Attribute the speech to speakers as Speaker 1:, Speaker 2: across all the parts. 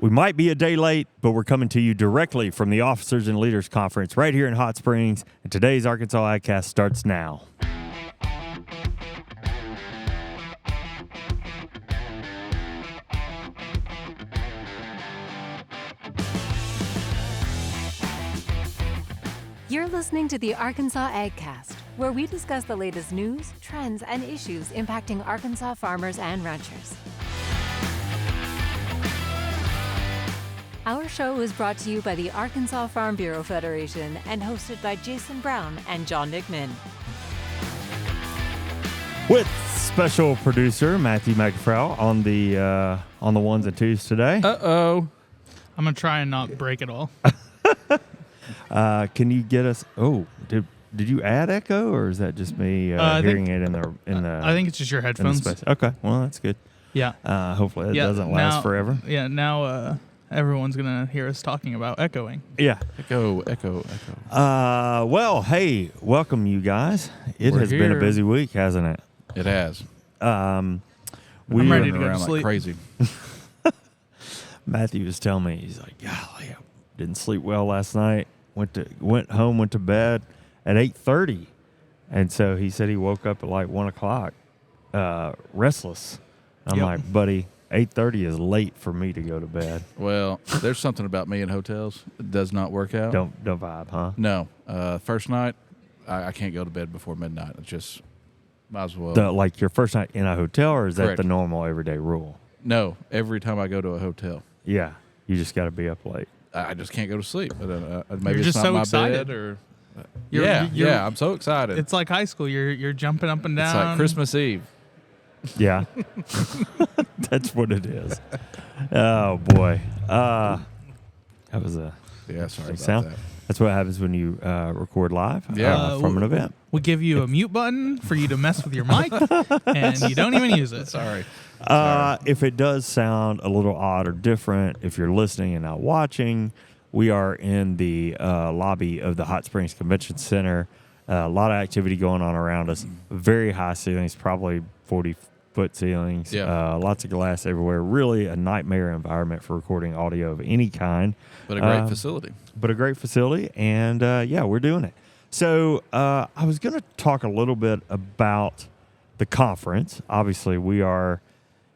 Speaker 1: We might be a day late, but we're coming to you directly from the Officers and Leaders Conference right here in Hot Springs, and today's Arkansas AgCast starts now.
Speaker 2: You're listening to the Arkansas AgCast, where we discuss the latest news, trends, and issues impacting Arkansas farmers and ranchers. Our show is brought to you by the Arkansas Farm Bureau Federation and hosted by Jason Brown and John Nickman.
Speaker 1: With special producer Matthew McFrell on the ones and twos today.
Speaker 3: I'm gonna try and not break it all.
Speaker 1: Can you get us? Oh, did you add echo, or is that just me hearing it in the?
Speaker 3: I think it's just your headphones.
Speaker 1: Okay, well that's good.
Speaker 3: Yeah.
Speaker 1: Hopefully it doesn't last forever.
Speaker 3: Yeah. Now everyone's gonna hear us talking about echoing.
Speaker 1: Yeah.
Speaker 4: Echo.
Speaker 1: Well, hey, welcome you guys. It has been a busy week, hasn't it?
Speaker 4: It has.
Speaker 3: I'm ready to go to
Speaker 4: around
Speaker 3: sleep.
Speaker 4: like crazy.
Speaker 1: Matthew was telling me, he's like, golly, I didn't sleep well last night. Went to bed at 8:30, and so he said he woke up at like 1 o'clock, restless. I'm like, buddy, 8:30 is late for me to go to bed.
Speaker 4: Well, there's something about me in hotels. It does not work out.
Speaker 1: Don't vibe, huh?
Speaker 4: No. First night, I can't go to bed before midnight. It's just might as well.
Speaker 1: Like your first night in a hotel, or is that
Speaker 4: Correct.
Speaker 1: the normal everyday rule?
Speaker 4: No, every time I go to a hotel,
Speaker 1: Yeah, you just got to be up late.
Speaker 4: I just can't go to sleep. Maybe
Speaker 3: You're
Speaker 4: it's
Speaker 3: just
Speaker 4: not
Speaker 3: so
Speaker 4: my
Speaker 3: excited.
Speaker 4: bed or.
Speaker 3: You're-
Speaker 4: I'm so excited.
Speaker 3: It's like high school. You're jumping up and down.
Speaker 4: It's like Christmas Eve.
Speaker 1: Yeah, that's what it is. Oh boy, that was a
Speaker 4: Sorry about
Speaker 1: sound.
Speaker 4: that.
Speaker 1: That's what happens when you record live
Speaker 4: Yeah.
Speaker 1: from an event.
Speaker 3: We give you a mute button for you to mess with your mic, and you don't even use it.
Speaker 4: Sorry.
Speaker 1: If it does sound a little odd or different, if you're listening and not watching, we are in the lobby of the Hot Springs Convention Center. A lot of activity going on around us. Very high ceilings, probably 40-foot ceilings.
Speaker 4: Yeah.
Speaker 1: Lots of glass everywhere. Really a nightmare environment for recording audio of any kind.
Speaker 4: But a great facility.
Speaker 1: But a great facility, and we're doing it. So I was going to talk a little bit about the conference. Obviously, we are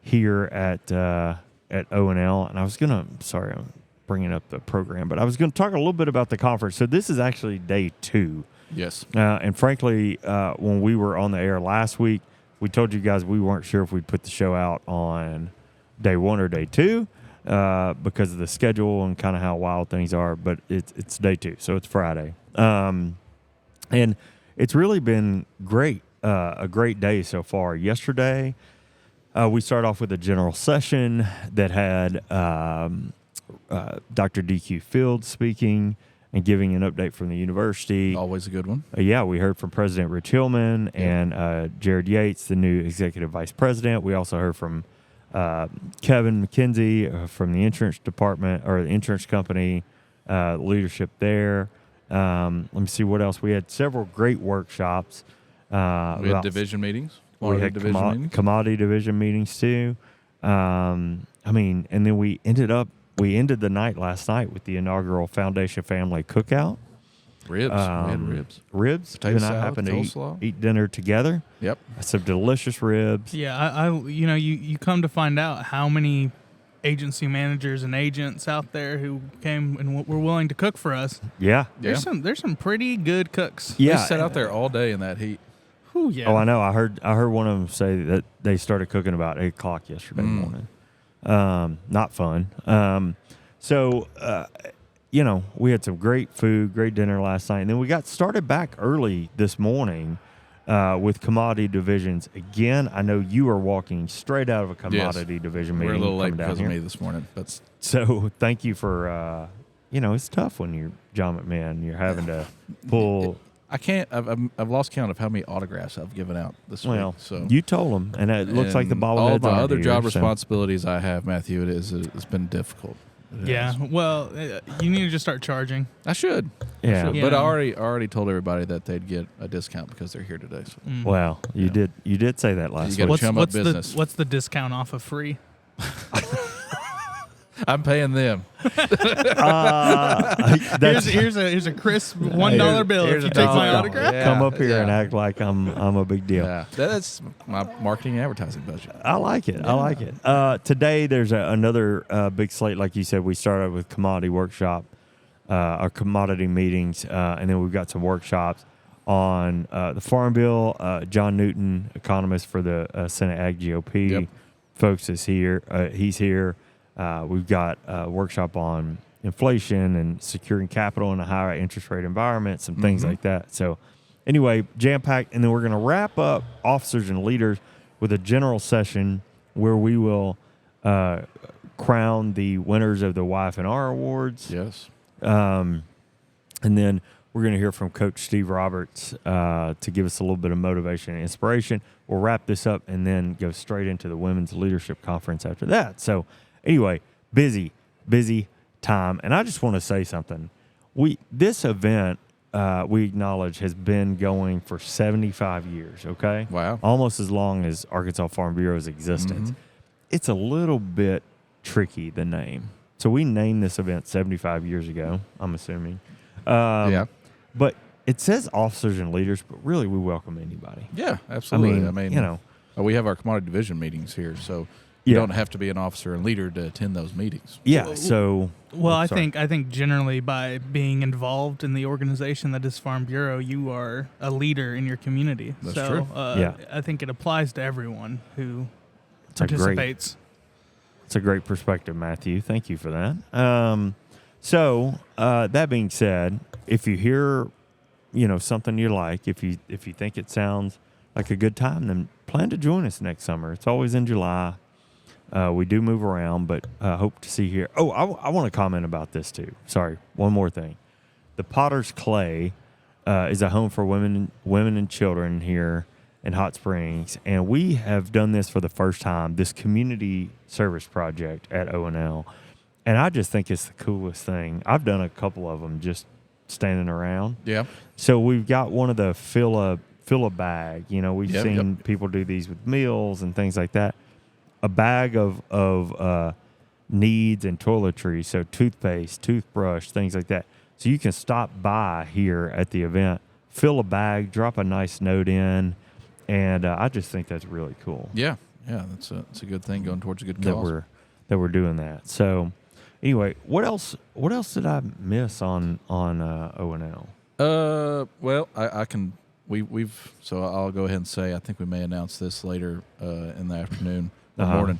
Speaker 1: here at O&L, and I was going to, sorry, I'm bringing up the program, but I was going to talk a little bit about the conference. So this is actually day 2.
Speaker 4: Yes.
Speaker 1: And frankly, when we were on the air last week, we told you guys we weren't sure if we'd put the show out on day 1 or day 2 because of the schedule and kind of how wild things are. But it's day 2, so it's Friday. And it's really been great, a great day so far. Yesterday, we started off with a general session that had Dr. DQ Fields speaking and giving an update from the university.
Speaker 4: Always a good one.
Speaker 1: We heard from President Rich Hillman and Jared Yates, the new executive vice president. We also heard from Kevin McKenzie from the insurance department or the insurance company, leadership there. Let me see what else. We had several great workshops.
Speaker 4: We had division meetings.
Speaker 1: We had commodity division meetings too. And then we ended the night last night with the inaugural Foundation Family Cookout.
Speaker 4: Ribs. We had ribs.
Speaker 1: Ribs.
Speaker 4: Potato
Speaker 1: You and I
Speaker 4: salad,
Speaker 1: happened to
Speaker 4: coleslaw.
Speaker 1: eat dinner together.
Speaker 4: Yep.
Speaker 1: Some delicious ribs.
Speaker 3: Yeah, you come to find out how many agency managers and agents out there who came and were willing to cook for us.
Speaker 1: Yeah.
Speaker 3: There's some pretty good cooks.
Speaker 4: We
Speaker 1: Yeah.
Speaker 4: sat out there all day in that heat.
Speaker 3: Ooh, yeah.
Speaker 1: Oh, I know. I heard one of them say that they started cooking about 8 o'clock yesterday morning. Not fun. We had some great food, great dinner last night. And then we got started back early this morning with commodity divisions. Again, I know you are walking straight out of a commodity division meeting.
Speaker 4: We're a little late
Speaker 1: coming down
Speaker 4: because
Speaker 1: here.
Speaker 4: of me this morning. But
Speaker 1: So thank you for, it's tough when you're John McMahon. You're having to pull.
Speaker 4: I can't. I've lost count of how many autographs I've given out this
Speaker 1: Well,
Speaker 4: week. So
Speaker 1: you told them, and it looks like the bobbleheads
Speaker 4: all the
Speaker 1: aren't
Speaker 4: other
Speaker 1: here,
Speaker 4: job
Speaker 1: so-
Speaker 4: responsibilities I have, Matthew, it's been difficult. It
Speaker 3: Yeah.
Speaker 4: has.
Speaker 3: Well, you need to just start charging.
Speaker 4: I should.
Speaker 1: Yeah.
Speaker 3: Yeah.
Speaker 4: But I already told everybody that they'd get a discount because they're here today. So.
Speaker 1: Well, you did say that last
Speaker 4: You
Speaker 1: week.
Speaker 4: gotta chum up business.
Speaker 3: What's the discount off of free?
Speaker 4: I'm paying them.
Speaker 3: Here's a crisp $1 bill
Speaker 4: here's
Speaker 3: if you
Speaker 4: a
Speaker 3: take my
Speaker 4: dollar.
Speaker 3: autograph.
Speaker 4: Yeah.
Speaker 1: Come up here and act like I'm a big deal.
Speaker 4: Yeah, that's my marketing advertising budget.
Speaker 1: I like it. I like it. Today there's another big slate, like you said. We started with commodity workshop, our commodity meetings, and then we've got some workshops on the Farm Bill. John Newton, economist for the Senate Ag GOP,
Speaker 4: Yep.
Speaker 1: folks is here. He's here. We've got a workshop on inflation and securing capital in a higher interest rate environment, some things like that. So anyway, jam-packed. And then we're going to wrap up officers and leaders with a general session where we will crown the winners of the YF&R Awards.
Speaker 4: Yes.
Speaker 1: And then we're going to hear from Coach Steve Roberts to give us a little bit of motivation and inspiration. We'll wrap this up and then go straight into the Women's Leadership Conference after that. So anyway, busy time. And I just want to say something. This event, we acknowledge, has been going for 75 years, okay?
Speaker 4: Wow.
Speaker 1: Almost as long as Arkansas Farm Bureau's existence. It's a little bit tricky, the name. So we named this event 75 years ago, I'm assuming.
Speaker 4: Yeah.
Speaker 1: But it says officers and leaders, but really we welcome anybody.
Speaker 4: Yeah, absolutely.
Speaker 1: I mean,
Speaker 4: we have our commodity division meetings here, so you don't have to be an officer and leader to attend those meetings.
Speaker 1: Yeah, so...
Speaker 3: Well, I think generally by being involved in the organization that is Farm Bureau, you are a leader in your community.
Speaker 4: That's
Speaker 3: so,
Speaker 4: true.
Speaker 3: I think it applies to everyone who participates.
Speaker 1: It's a great perspective, Matthew. Thank you for that. So that being said, if you hear, something you like, if you think it sounds like a good time, then plan to join us next summer. It's always in July. We do move around, but hope to see you here. Oh, I want to comment about this too. Sorry, one more thing. The Potter's Clay is a home for women and children here in Hot Springs, and we have done this for the first time, this community service project at O&L, and I just think it's the coolest thing. I've done a couple of them just standing around. Yeah. So we've got one of the fill a bag. We've seen people do these with meals and things like that. A bag of needs and toiletries, so toothpaste, toothbrush, things like that. So you can stop by here at the event, fill a bag, drop a nice note in, and I just think that's really cool.
Speaker 4: Yeah, it's a good thing going towards a good cause.
Speaker 1: That we're doing that. So anyway, what else did I miss on O&L?
Speaker 4: Well, I can. So I'll go ahead and say I think we may announce this later in the afternoon. Morning.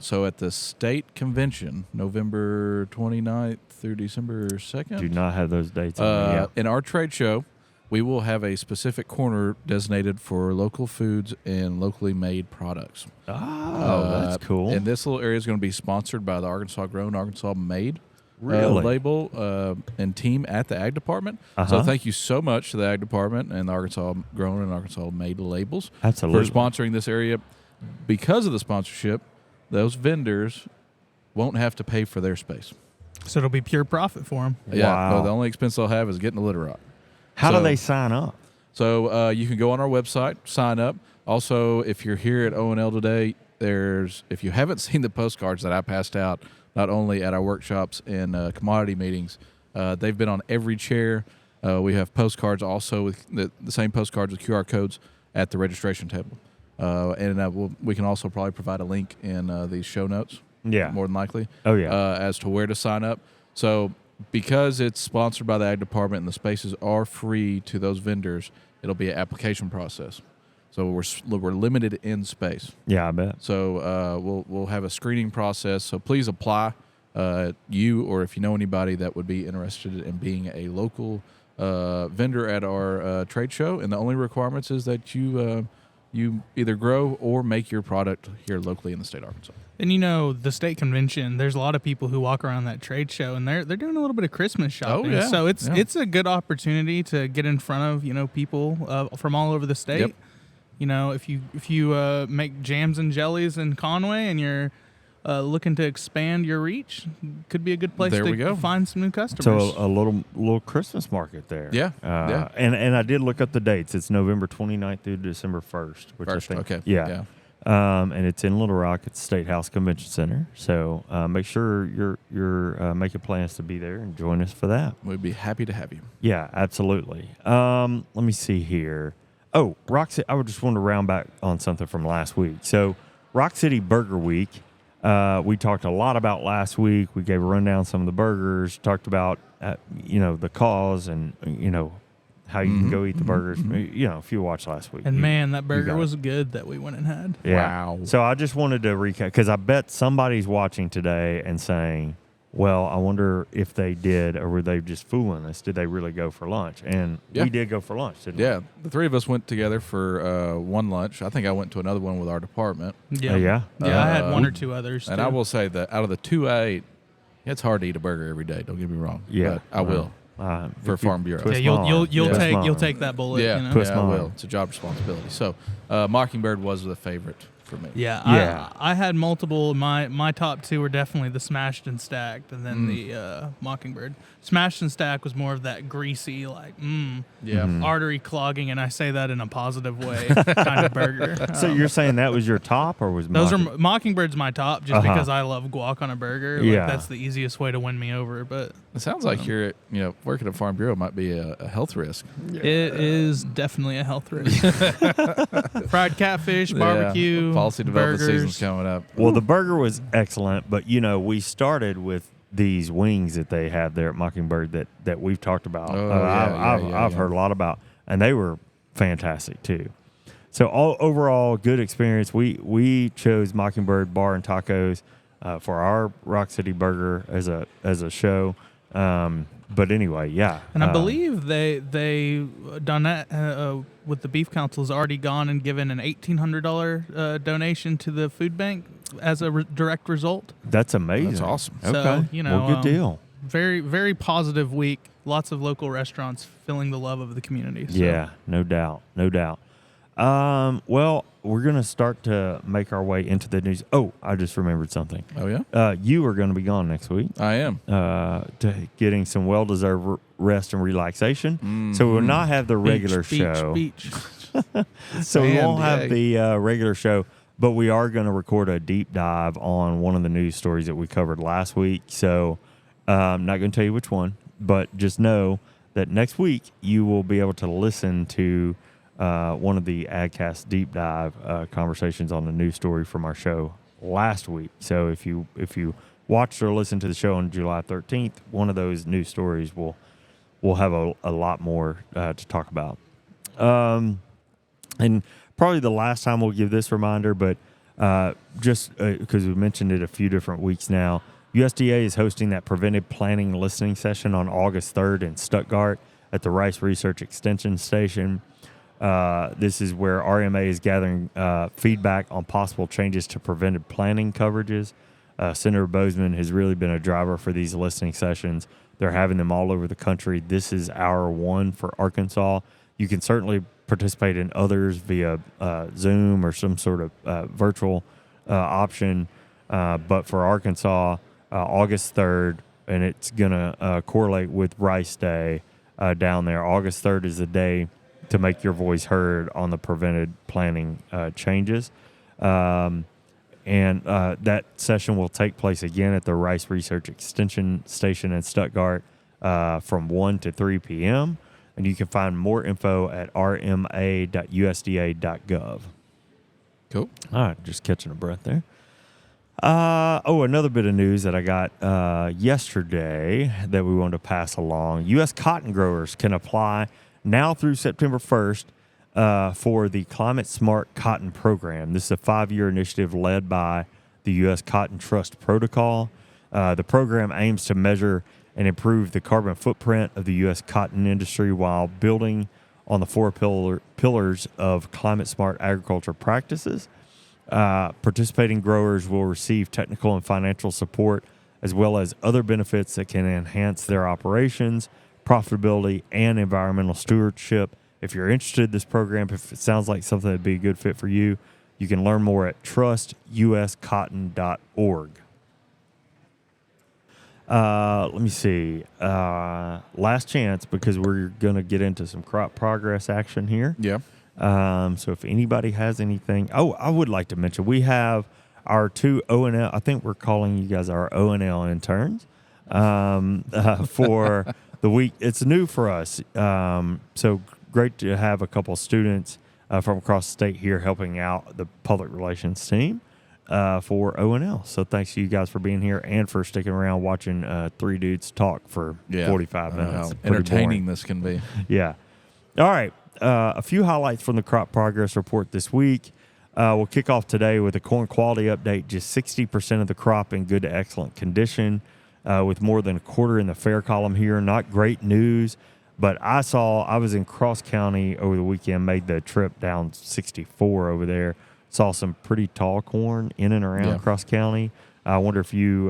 Speaker 4: So at the state convention, November 29th through December 2nd.
Speaker 1: Do not have those dates on me.
Speaker 4: In our trade show, we will have a specific corner designated for local foods and locally made products.
Speaker 1: Oh, that's cool.
Speaker 4: And this little area is going to be sponsored by the Arkansas Grown, Arkansas Made label and team at the Ag Department. So thank you so much to the Ag Department and the Arkansas Grown and Arkansas Made labels for sponsoring this area. Because of the sponsorship, those vendors won't have to pay for their space.
Speaker 3: So it'll be pure profit for them.
Speaker 4: Yeah.
Speaker 1: Wow.
Speaker 4: No, the only expense they'll have is getting a litter rod.
Speaker 1: How do they sign up?
Speaker 4: So you can go on our website, sign up. Also, if you're here at O&L today, if you haven't seen the postcards that I passed out, not only at our workshops and commodity meetings, they've been on every chair. We have postcards also with the same postcards with QR codes at the registration table. We can also probably provide a link in these show notes.
Speaker 1: Yeah.
Speaker 4: More than likely.
Speaker 1: Oh, yeah.
Speaker 4: As to where to sign up. So because it's sponsored by the Ag Department and the spaces are free to those vendors, it'll be an application process. So we're limited in space.
Speaker 1: Yeah, I bet.
Speaker 4: So we'll have a screening process. So please apply. You or if you know anybody that would be interested in being a local vendor at our trade show, and the only requirements is that you either grow or make your product here locally in the state of Arkansas.
Speaker 3: And the state convention, there's a lot of people who walk around that trade show, and they're doing a little bit of Christmas shopping.
Speaker 4: Oh, yeah.
Speaker 3: So it's a good opportunity to get in front of people from all over the state. Yep. If you make jams and jellies in Conway and you're looking to expand your reach, could be a good place to find some new customers.
Speaker 1: So a little Christmas market there.
Speaker 4: Yeah.
Speaker 1: And I did look up the dates. It's November 29th through December 1st. Which I think,
Speaker 4: okay.
Speaker 1: Yeah. and it's in Little Rock at the State House Convention Center. So make sure you're making plans to be there and join us for that.
Speaker 4: We'd be happy to have you.
Speaker 1: Yeah, absolutely. Let me see here. Oh, Rock City. I would just want to round back on something from last week. So Rock City Burger Week. We talked a lot about last week. We gave a rundown of some of the burgers, talked about, the cause and, how you can go eat the burgers. If you watched last week.
Speaker 3: And man, that burger was good that we went and had.
Speaker 1: Yeah.
Speaker 4: Wow.
Speaker 1: So I just wanted to recap because I bet somebody's watching today and saying, well, I wonder if they did or were they just fooling us? Did they really go for lunch? And we did go for lunch, didn't we?
Speaker 4: Yeah, the three of us went together for one lunch. I think I went to another one with our department.
Speaker 3: Yeah.
Speaker 1: Yeah?
Speaker 3: Yeah, I had one or two others,
Speaker 4: And
Speaker 3: too.
Speaker 4: I will say that out of the two I ate, it's hard to eat a burger every day. Don't get me wrong.
Speaker 1: Yeah.
Speaker 4: But I will for Farm Bureau.
Speaker 3: Yeah, you'll take that bullet.
Speaker 4: Yeah,
Speaker 3: You know?
Speaker 1: Twist
Speaker 4: I
Speaker 1: mine.
Speaker 4: will. It's a job responsibility. So Mockingbird was the favorite for me.
Speaker 3: Yeah. I had multiple. My top two were definitely the Smashed and Stacked, and then the Mockingbird. Smashed and Stacked was more of that greasy, artery clogging, and I say that in a positive way, kind of burger.
Speaker 1: So you're saying that was your top or was
Speaker 3: Those
Speaker 1: mine?
Speaker 3: are Mockingbird's my top, just because I love guac on a burger.
Speaker 1: Yeah.
Speaker 3: That's the easiest way to win me over. But
Speaker 4: It sounds like you're, working at Farm Bureau might be a health risk.
Speaker 3: it is definitely a health risk. Fried catfish,
Speaker 4: Yeah.
Speaker 3: barbecue,
Speaker 4: Policy development
Speaker 3: burgers.
Speaker 4: season's coming up.
Speaker 1: Well, the burger was excellent, but we started with these wings that they have there at Mockingbird that we've talked about.
Speaker 4: Oh,
Speaker 1: I've heard a lot about, and they were fantastic too. So overall, good experience. We chose Mockingbird Bar and Tacos for our Rock City Burger as a show. But anyway, yeah.
Speaker 3: And I believe they done that with the Beef Council has already gone and given an $1,800 donation to the food bank as a direct result.
Speaker 1: That's amazing.
Speaker 4: That's awesome.
Speaker 1: Okay.
Speaker 3: So,
Speaker 1: good deal.
Speaker 3: Very, very positive week. Lots of local restaurants filling the love of the community. So.
Speaker 1: Yeah, no doubt. Well, we're going to start to make our way into the news. Oh, I just remembered something.
Speaker 4: Oh, yeah?
Speaker 1: You are going to be gone next week.
Speaker 4: I am.
Speaker 1: To getting some well-deserved rest and relaxation.
Speaker 4: Mm-hmm.
Speaker 1: So we will not have the regular show.
Speaker 3: Beach.
Speaker 1: So we won't
Speaker 4: Sand,
Speaker 1: have the regular show, but we are going to record a deep dive on one of the news stories that we covered last week. So I'm not going to tell you which one, but just know that next week you will be able to listen to one of the AgCast deep dive conversations on the news story from our show last week. So if you watched or listened to the show on July 13th, one of those news stories will have a lot more to talk about. And probably the last time we'll give this reminder, but just because we mentioned it a few different weeks now, USDA is hosting that preventive planning listening session on August 3rd in Stuttgart at the Rice Research Extension Station. This is where RMA is gathering feedback on possible changes to preventive planning coverages. Senator Bozeman has really been a driver for these listening sessions. They're having them all over the country. This is our one for Arkansas. You can certainly participate in others via Zoom or some sort of virtual option. But for Arkansas, August 3rd, and it's going to correlate with Rice Day down there. August 3rd is the day to make your voice heard on the prevented planning changes. And that session will take place again at the Rice Research Extension Station in Stuttgart from 1 to 3 p.m. And you can find more info at rma.usda.gov.
Speaker 4: Cool.
Speaker 1: All right, just catching a breath there. Another bit of news that I got yesterday that we wanted to pass along. U.S. cotton growers can apply now through September 1st for the Climate Smart Cotton Program. This is a 5-year initiative led by the U.S. Cotton Trust Protocol. The program aims to measure and improve the carbon footprint of the U.S. cotton industry while building on the 4 pillars of climate smart agriculture practices. Participating growers will receive technical and financial support as well as other benefits that can enhance their operations, profitability, and environmental stewardship. If you're interested in this program, if it sounds like something that'd be a good fit for you, you can learn more at trustuscotton.org. Let me see. Last chance, because we're going to get into some crop progress action here.
Speaker 4: Yeah.
Speaker 1: So if anybody has anything, I would like to mention we have our 2 O&L. I think we're calling you guys our O&L interns for the week. It's new for us, so great to have a couple students from across the state here helping out the public relations team for O&L. So thanks to you guys for being here and for sticking around watching 3 dudes talk for 45 minutes.
Speaker 4: How
Speaker 1: Pretty
Speaker 4: entertaining
Speaker 1: boring.
Speaker 4: this can be.
Speaker 1: Yeah. All right. A few highlights from the crop progress report this week. We'll kick off today with a corn quality update. Just 60% of the crop in good to excellent condition, with more than a quarter in the fair column here. Not great news, but I was in Cross County over the weekend, made the trip down 64 over there. Saw some pretty tall corn in and around Cross County. I wonder if you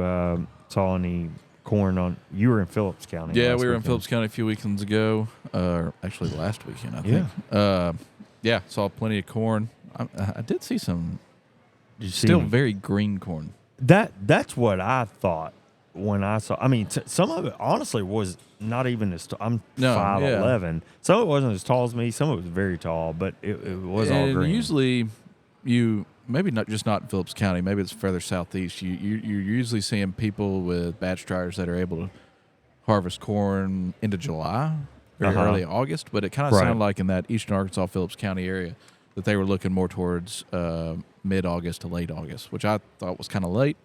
Speaker 1: saw any corn you were in Phillips County.
Speaker 4: Yeah, we were in Phillips County a few weekends ago, or actually last weekend, I think. Saw plenty of corn. I did see some still very green corn.
Speaker 1: That's what I thought when I saw. I mean, some of it honestly was not even as tall. I'm 5'11". Some of it wasn't as tall as me. Some of it was very tall, but it was all green.
Speaker 4: Usually, maybe not in Phillips County. Maybe it's further southeast. You're usually seeing people with batch dryers that are able to harvest corn into July or early August. But it kind of sounded like in that eastern Arkansas, Phillips County area that they were looking more towards mid-August to late August, which I thought was kind of late.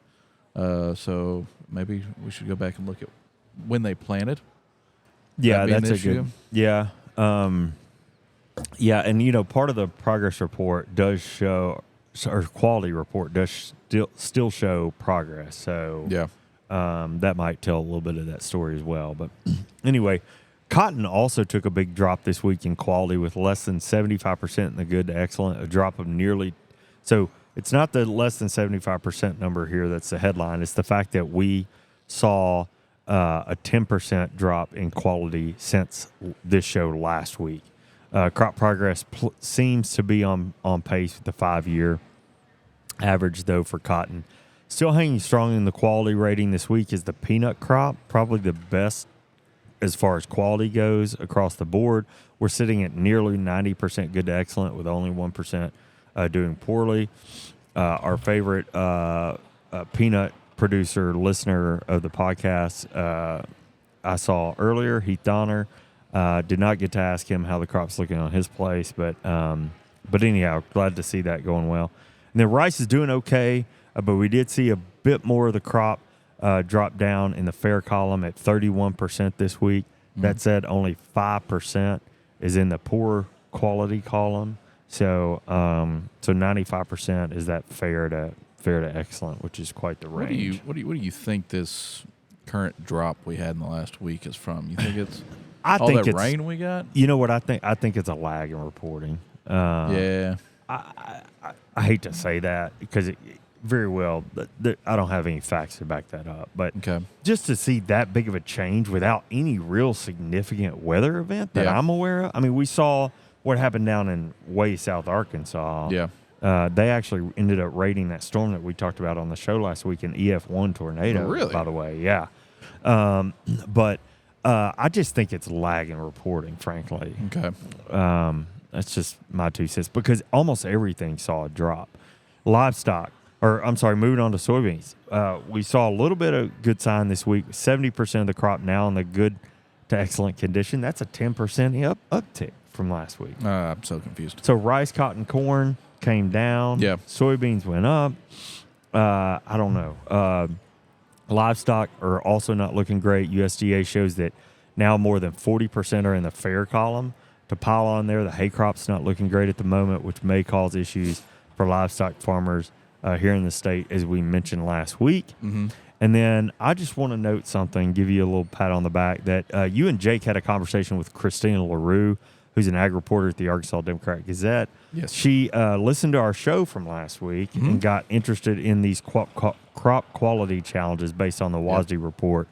Speaker 4: So maybe we should go back and look at when they planted.
Speaker 1: Yeah, that's a good. Yeah. Yeah, and part of the progress report does show, or quality report does still show progress. So that might tell a little bit of that story as well. But anyway, cotton also took a big drop this week in quality with less than 75% in the good to excellent, a drop of nearly. So it's not the less than 75% number here that's the headline. It's the fact that we saw a 10% drop in quality since this show last week. Crop progress seems to be on pace with the 5-year average, though, for cotton. Still hanging strong in the quality rating this week is the peanut crop, probably the best as far as quality goes across the board. We're sitting at nearly 90% good to excellent, with only 1% doing poorly. Our favorite peanut producer, listener of the podcast, I saw earlier, Heath Donner. Did not get to ask him how the crop's looking on his place, but anyhow, glad to see that going well. And then rice is doing okay, but we did see a bit more of the crop drop down in the fair column at 31% this week. That said, only 5% is in the poor quality column. So 95% is that fair to excellent, which is quite the range.
Speaker 4: What do you think this current drop we had in the last week is from? You think it's
Speaker 1: I
Speaker 4: all
Speaker 1: think
Speaker 4: that
Speaker 1: it's,
Speaker 4: rain we got?
Speaker 1: You know what I think? I think it's a lag in reporting.
Speaker 4: Yeah.
Speaker 1: I hate to say that because very well, I don't have any facts to back that up. But just to see that big of a change without any real significant weather event that I'm aware of. I mean, we saw what happened down in way south Arkansas.
Speaker 4: Yeah.
Speaker 1: They actually ended up rating that storm that we talked about on the show last week an EF1 tornado,
Speaker 4: really?
Speaker 1: By the way. Yeah. But I just think it's lagging reporting, frankly.
Speaker 4: Okay.
Speaker 1: That's just my 2 cents because almost everything saw a drop. Livestock, moving on to soybeans. We saw a little bit of good sign this week. 70% of the crop now in the good to excellent condition. That's a 10% uptick from last week.
Speaker 4: I'm so confused.
Speaker 1: So rice, cotton, corn came down.
Speaker 4: Yeah.
Speaker 1: Soybeans went up. I don't know. Livestock are also not looking great. USDA shows that now more than 40% are in the fair column. To pile on there, the hay crop's not looking great at the moment, which may cause issues for livestock farmers here in the state, as we mentioned last week.
Speaker 4: Mm-hmm.
Speaker 1: And then I just want to note something, give you a little pat on the back, that you and Jake had a conversation with Christina LaRue, who's an ag reporter at the Arkansas Democrat Gazette.
Speaker 4: Yes.
Speaker 1: She listened to our show from last week and got interested in these crop quality challenges based on the WASDE report.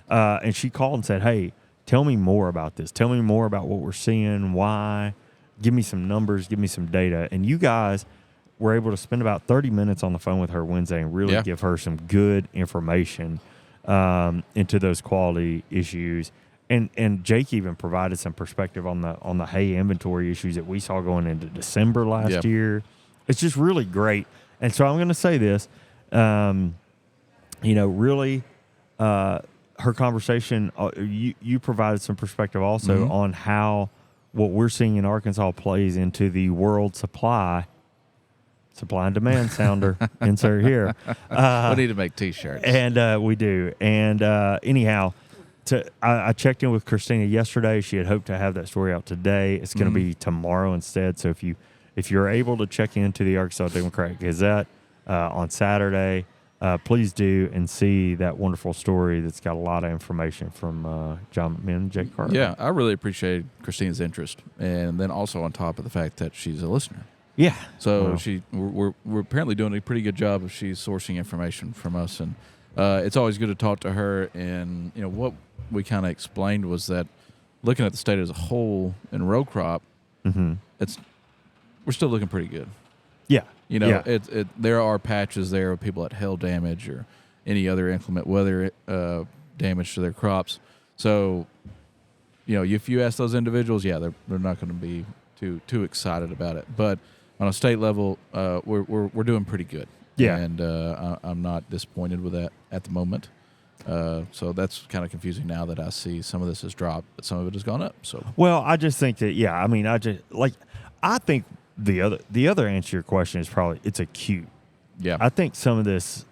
Speaker 1: And she called and said, hey, tell me more about this. Tell me more about what we're seeing, why. Give me some numbers, give me some data. And you guys were able to spend about 30 minutes on the phone with her Wednesday and really give her some good information into those quality issues. and Jake even provided some perspective on the hay inventory issues that we saw going into December last year. It's just really great. And so I'm going to say this, really, her conversation, you provided some perspective also on how what we're seeing in Arkansas plays into the world supply and demand sounder insert here.
Speaker 4: We need to make T-shirts.
Speaker 1: And we do. And anyhow, I checked in with Christina yesterday. She had hoped to have that story out today. It's going to be tomorrow instead. So if you're able to check into the Arkansas Democrat Gazette on Saturday, please do and see that wonderful story that's got a lot of information from John McMinn and Jake Carter.
Speaker 4: Yeah, I really appreciate Christina's interest, and then also on top of the fact that she's a listener.
Speaker 1: Yeah.
Speaker 4: So we're apparently doing a pretty good job of she's sourcing information from us, and it's always good to talk to her. And what we kind of explained was that looking at the state as a whole in row crop, we're still looking pretty good.
Speaker 1: Yeah.
Speaker 4: There are patches there of people that hail damage or any other inclement weather damage to their crops. So, if you ask those individuals, they're not going to be too excited about it. But on a state level, we're doing pretty good.
Speaker 1: Yeah.
Speaker 4: And I'm not disappointed with that at the moment. So that's kind of confusing now that I see some of this has dropped, but some of it has gone up. So
Speaker 1: I just think that I think the other answer to your question is probably it's acute.
Speaker 4: Yeah.
Speaker 1: I think some of this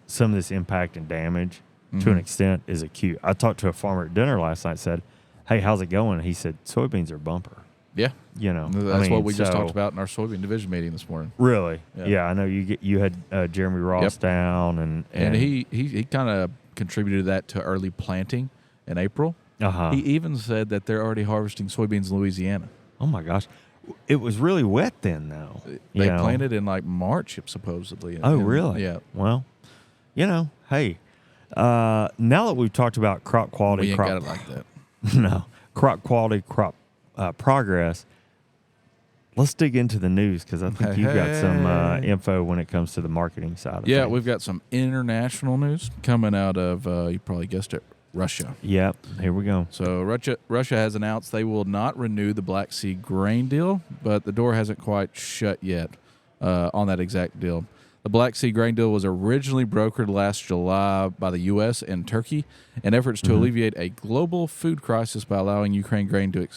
Speaker 1: impact and damage to an extent is acute. I talked to a farmer at dinner last night, said, "Hey, how's it going?" He said, "Soybeans are bumper."
Speaker 4: Yeah. That's what we just talked about in our soybean division meeting this morning.
Speaker 1: Really? Yeah, I know you had Jeremy Ross down and
Speaker 4: he kind of contributed that to early planting in April. He even said that they're already harvesting soybeans in Louisiana.
Speaker 1: Oh my gosh. It was really wet then, though.
Speaker 4: They planted in March, supposedly.
Speaker 1: Really?
Speaker 4: Yeah.
Speaker 1: Well, hey, now that we've talked about crop quality,
Speaker 4: we ain't got it like that.
Speaker 1: No, crop quality, crop progress. Let's dig into the news because I think you've got some info when it comes to the marketing side of things.
Speaker 4: Yeah, we've got some international news coming out of, you probably guessed it, Russia.
Speaker 1: Yep, here we go.
Speaker 4: So Russia has announced they will not renew the Black Sea grain deal, but the door hasn't quite shut yet on that exact deal. The Black Sea grain deal was originally brokered last July by the U.S. and Turkey in efforts to alleviate a global food crisis by allowing Ukraine grain to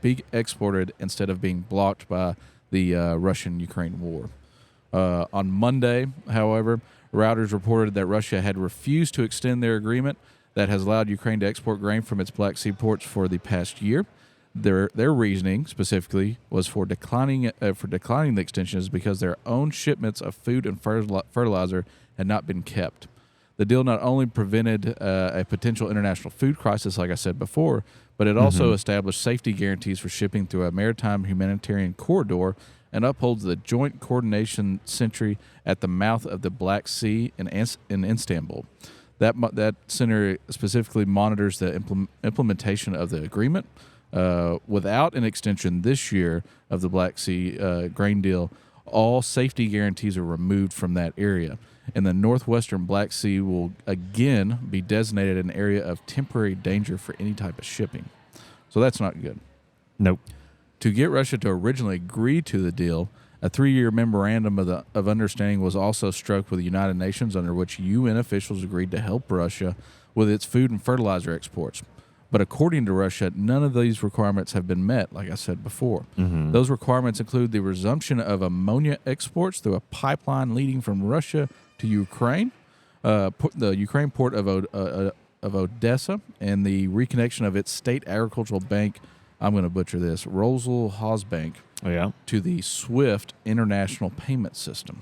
Speaker 4: be exported instead of being blocked by the Russian-Ukraine war. On Monday, however, Reuters reported that Russia had refused to extend their agreement that has allowed Ukraine to export grain from its Black Sea ports for the past year. Their reasoning specifically was for declining the extension is because their own shipments of food and fertilizer had not been kept. The deal not only prevented a potential international food crisis, like I said before, but it also established safety guarantees for shipping through a maritime humanitarian corridor and upholds the joint coordination centre at the mouth of the Black Sea in Istanbul. That center specifically monitors the implementation of the agreement. Without an extension this year of the Black Sea grain deal, all safety guarantees are removed from that area. And the northwestern Black Sea will again be designated an area of temporary danger for any type of shipping. So that's not good.
Speaker 1: Nope.
Speaker 4: To get Russia to originally agree to the deal, a 3-year memorandum of understanding was also struck with the United Nations, under which UN officials agreed to help Russia with its food and fertilizer exports. But according to Russia, none of these requirements have been met, like I said before. Those requirements include the resumption of ammonia exports through a pipeline leading from Russia to Ukraine, the Ukraine port of Odessa, and the reconnection of its state agricultural bank, I'm going to butcher this, Roslhozbank, to the SWIFT international payment system.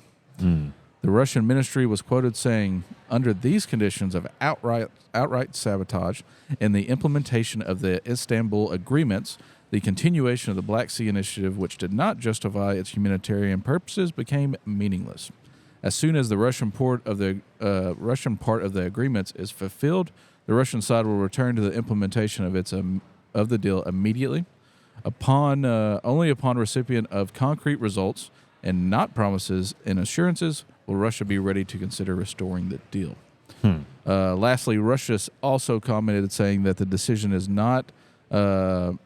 Speaker 4: The Russian ministry was quoted saying, under these conditions of outright sabotage and the implementation of the Istanbul agreements, the continuation of the Black Sea Initiative, which did not justify its humanitarian purposes, became meaningless. As soon as the Russian part of the agreements is fulfilled, the Russian side will return to the implementation of the deal immediately. Only upon recipient of concrete results and not promises and assurances will Russia be ready to consider restoring the deal. Lastly, Russia also commented saying that the decision is not or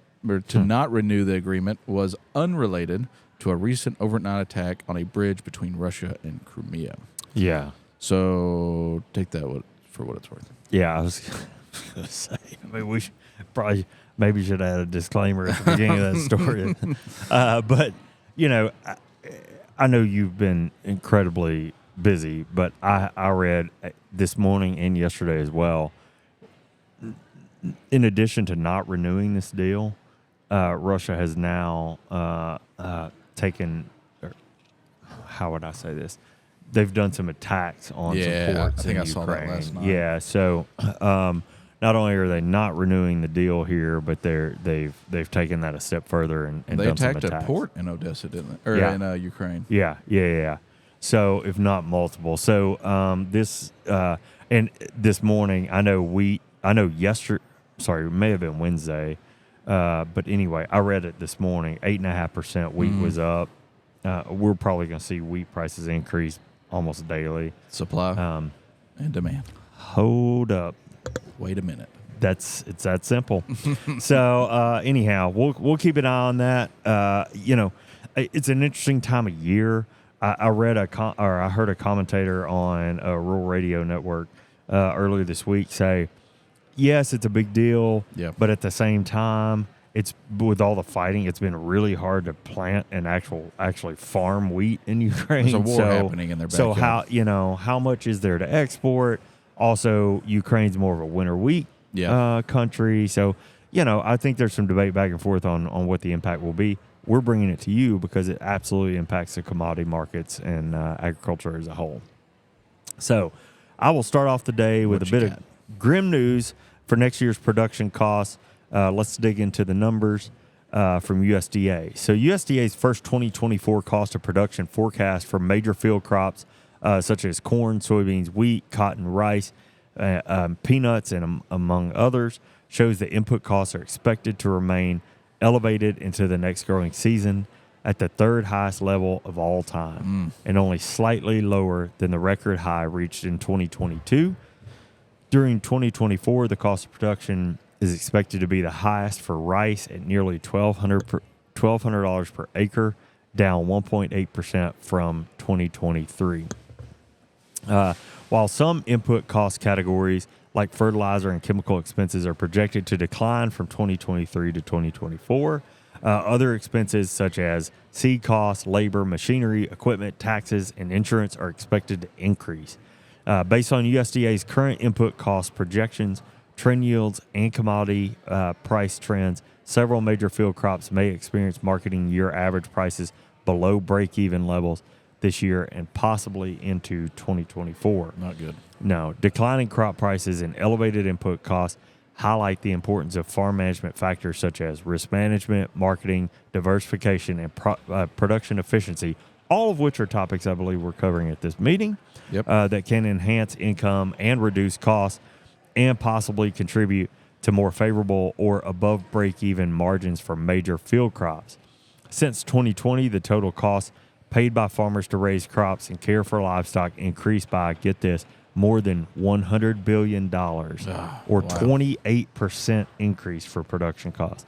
Speaker 4: to not renew the agreement was unrelated to a recent overnight attack on a bridge between Russia and Crimea.
Speaker 1: Yeah.
Speaker 4: So take that for what it's worth.
Speaker 1: Yeah, I was going to say. I mean, we maybe should add a disclaimer at the beginning of that story. But, I know you've been incredibly busy, but I read this morning and yesterday as well, in addition to not renewing this deal, Russia has now taken, or how would I say this? They've done some attacks on some ports in Ukraine. I saw that last night. Yeah, so not only are they not renewing the deal here, but they've taken that a step further and
Speaker 4: they
Speaker 1: done some
Speaker 4: attacks. Attacked a port in Odessa, didn't they? Or in Ukraine.
Speaker 1: Yeah. So if not multiple. So and this morning, I know yesterday. Sorry, it may have been Wednesday, but anyway, I read it this morning. 8.5% wheat was up. We're probably going to see wheat prices increase almost daily.
Speaker 4: Supply and demand.
Speaker 1: Hold up.
Speaker 4: Wait a minute.
Speaker 1: It's that simple. So anyhow, we'll keep an eye on that. It's an interesting time of year. I read I heard a commentator on a rural radio network earlier this week say, yes, it's a big deal, but at the same time, it's with all the fighting, it's been really hard to plant and actually farm wheat in Ukraine.
Speaker 4: There's a war happening in their backyard.
Speaker 1: So how much is there to export? Also, Ukraine's more of a winter wheat country. So, I think there's some debate back and forth on what the impact will be. We're bringing it to you because it absolutely impacts the commodity markets and agriculture as a whole. So I will start off the day with a bit of grim news for next year's production costs. Let's dig into the numbers from USDA. So USDA's first 2024 cost of production forecast for major field crops such as corn, soybeans, wheat, cotton, rice, peanuts, and among others, shows that input costs are expected to remain elevated into the next growing season at the third highest level of all time and only slightly lower than the record high reached in 2022. During 2024, the cost of production is expected to be the highest for rice at nearly $1,200 per acre, down 1.8% from 2023. While some input cost categories like fertilizer and chemical expenses are projected to decline from 2023 to 2024, other expenses such as seed costs, labor, machinery, equipment, taxes, and insurance are expected to increase. Based on USDA's current input cost projections, trend yields, and commodity price trends, several major field crops may experience marketing year average prices below break-even levels this year and possibly into 2024.
Speaker 4: Not good.
Speaker 1: No. Declining crop prices and elevated input costs highlight the importance of farm management factors such as risk management, marketing, diversification, and production efficiency, all of which are topics I believe we're covering at this meeting, that can enhance income and reduce costs and possibly contribute to more favorable or above break-even margins for major field crops. Since 2020, the total cost paid by farmers to raise crops and care for livestock increased by, get this, more than $100 billion, or 28% increase for production costs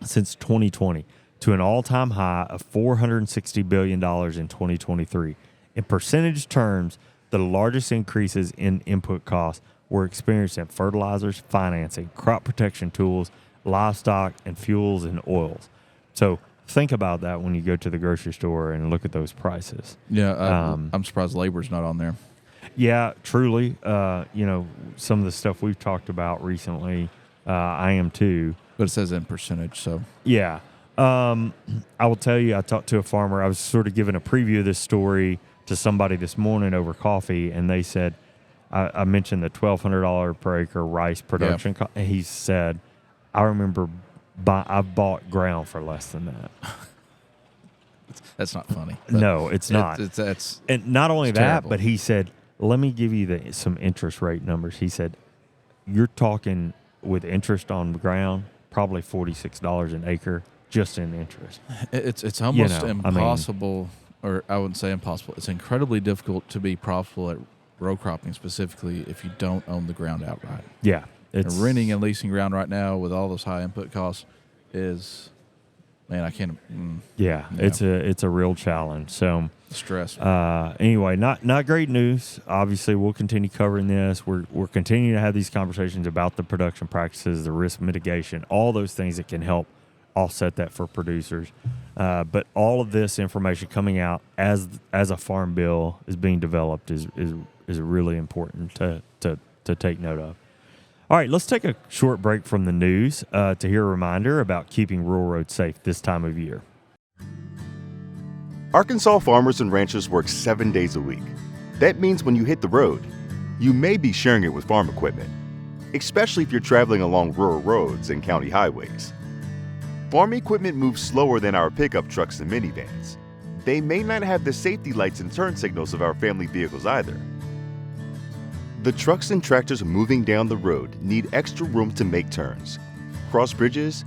Speaker 1: since 2020 to an all-time high of $460 billion in 2023. In percentage terms, the largest increases in input costs were experienced in fertilizers, financing, crop protection tools, livestock, and fuels and oils. So think about that when you go to the grocery store and look at those prices.
Speaker 4: Yeah, I'm surprised labor's not on there.
Speaker 1: Yeah, truly. Some of the stuff we've talked about recently, I am too.
Speaker 4: But it says in percentage, so.
Speaker 1: Yeah. I will tell you, I talked to a farmer. I was sort of giving a preview of this story to somebody this morning over coffee, and they said, I mentioned the $1,200 per acre rice production. And he said, I remember I've bought ground for less than that.
Speaker 4: That's not funny.
Speaker 1: No, it's not. And not only that,
Speaker 4: terrible.
Speaker 1: But he said, let me give you some interest rate numbers. He said, you're talking with interest on the ground, probably $46 an acre just in interest.
Speaker 4: It's almost impossible, or I wouldn't say impossible. It's incredibly difficult to be profitable row cropping specifically if you don't own the ground outright.
Speaker 1: Yeah.
Speaker 4: And renting and leasing ground right now with all those high input costs is, man, I can't.
Speaker 1: It's a real challenge. So
Speaker 4: stress.
Speaker 1: Anyway, not great news. Obviously, we'll continue covering this. We're continuing to have these conversations about the production practices, the risk mitigation, all those things that can help offset that for producers. But all of this information coming out as a farm bill is being developed is really important to take note of. All right, let's take a short break from the news to hear a reminder about keeping rural roads safe this time of year.
Speaker 5: Arkansas farmers and ranchers work 7 days a week. That means when you hit the road, you may be sharing it with farm equipment, especially if you're traveling along rural roads and county highways. Farm equipment moves slower than our pickup trucks and minivans. They may not have the safety lights and turn signals of our family vehicles either. The trucks and tractors moving down the road need extra room to make turns, cross bridges,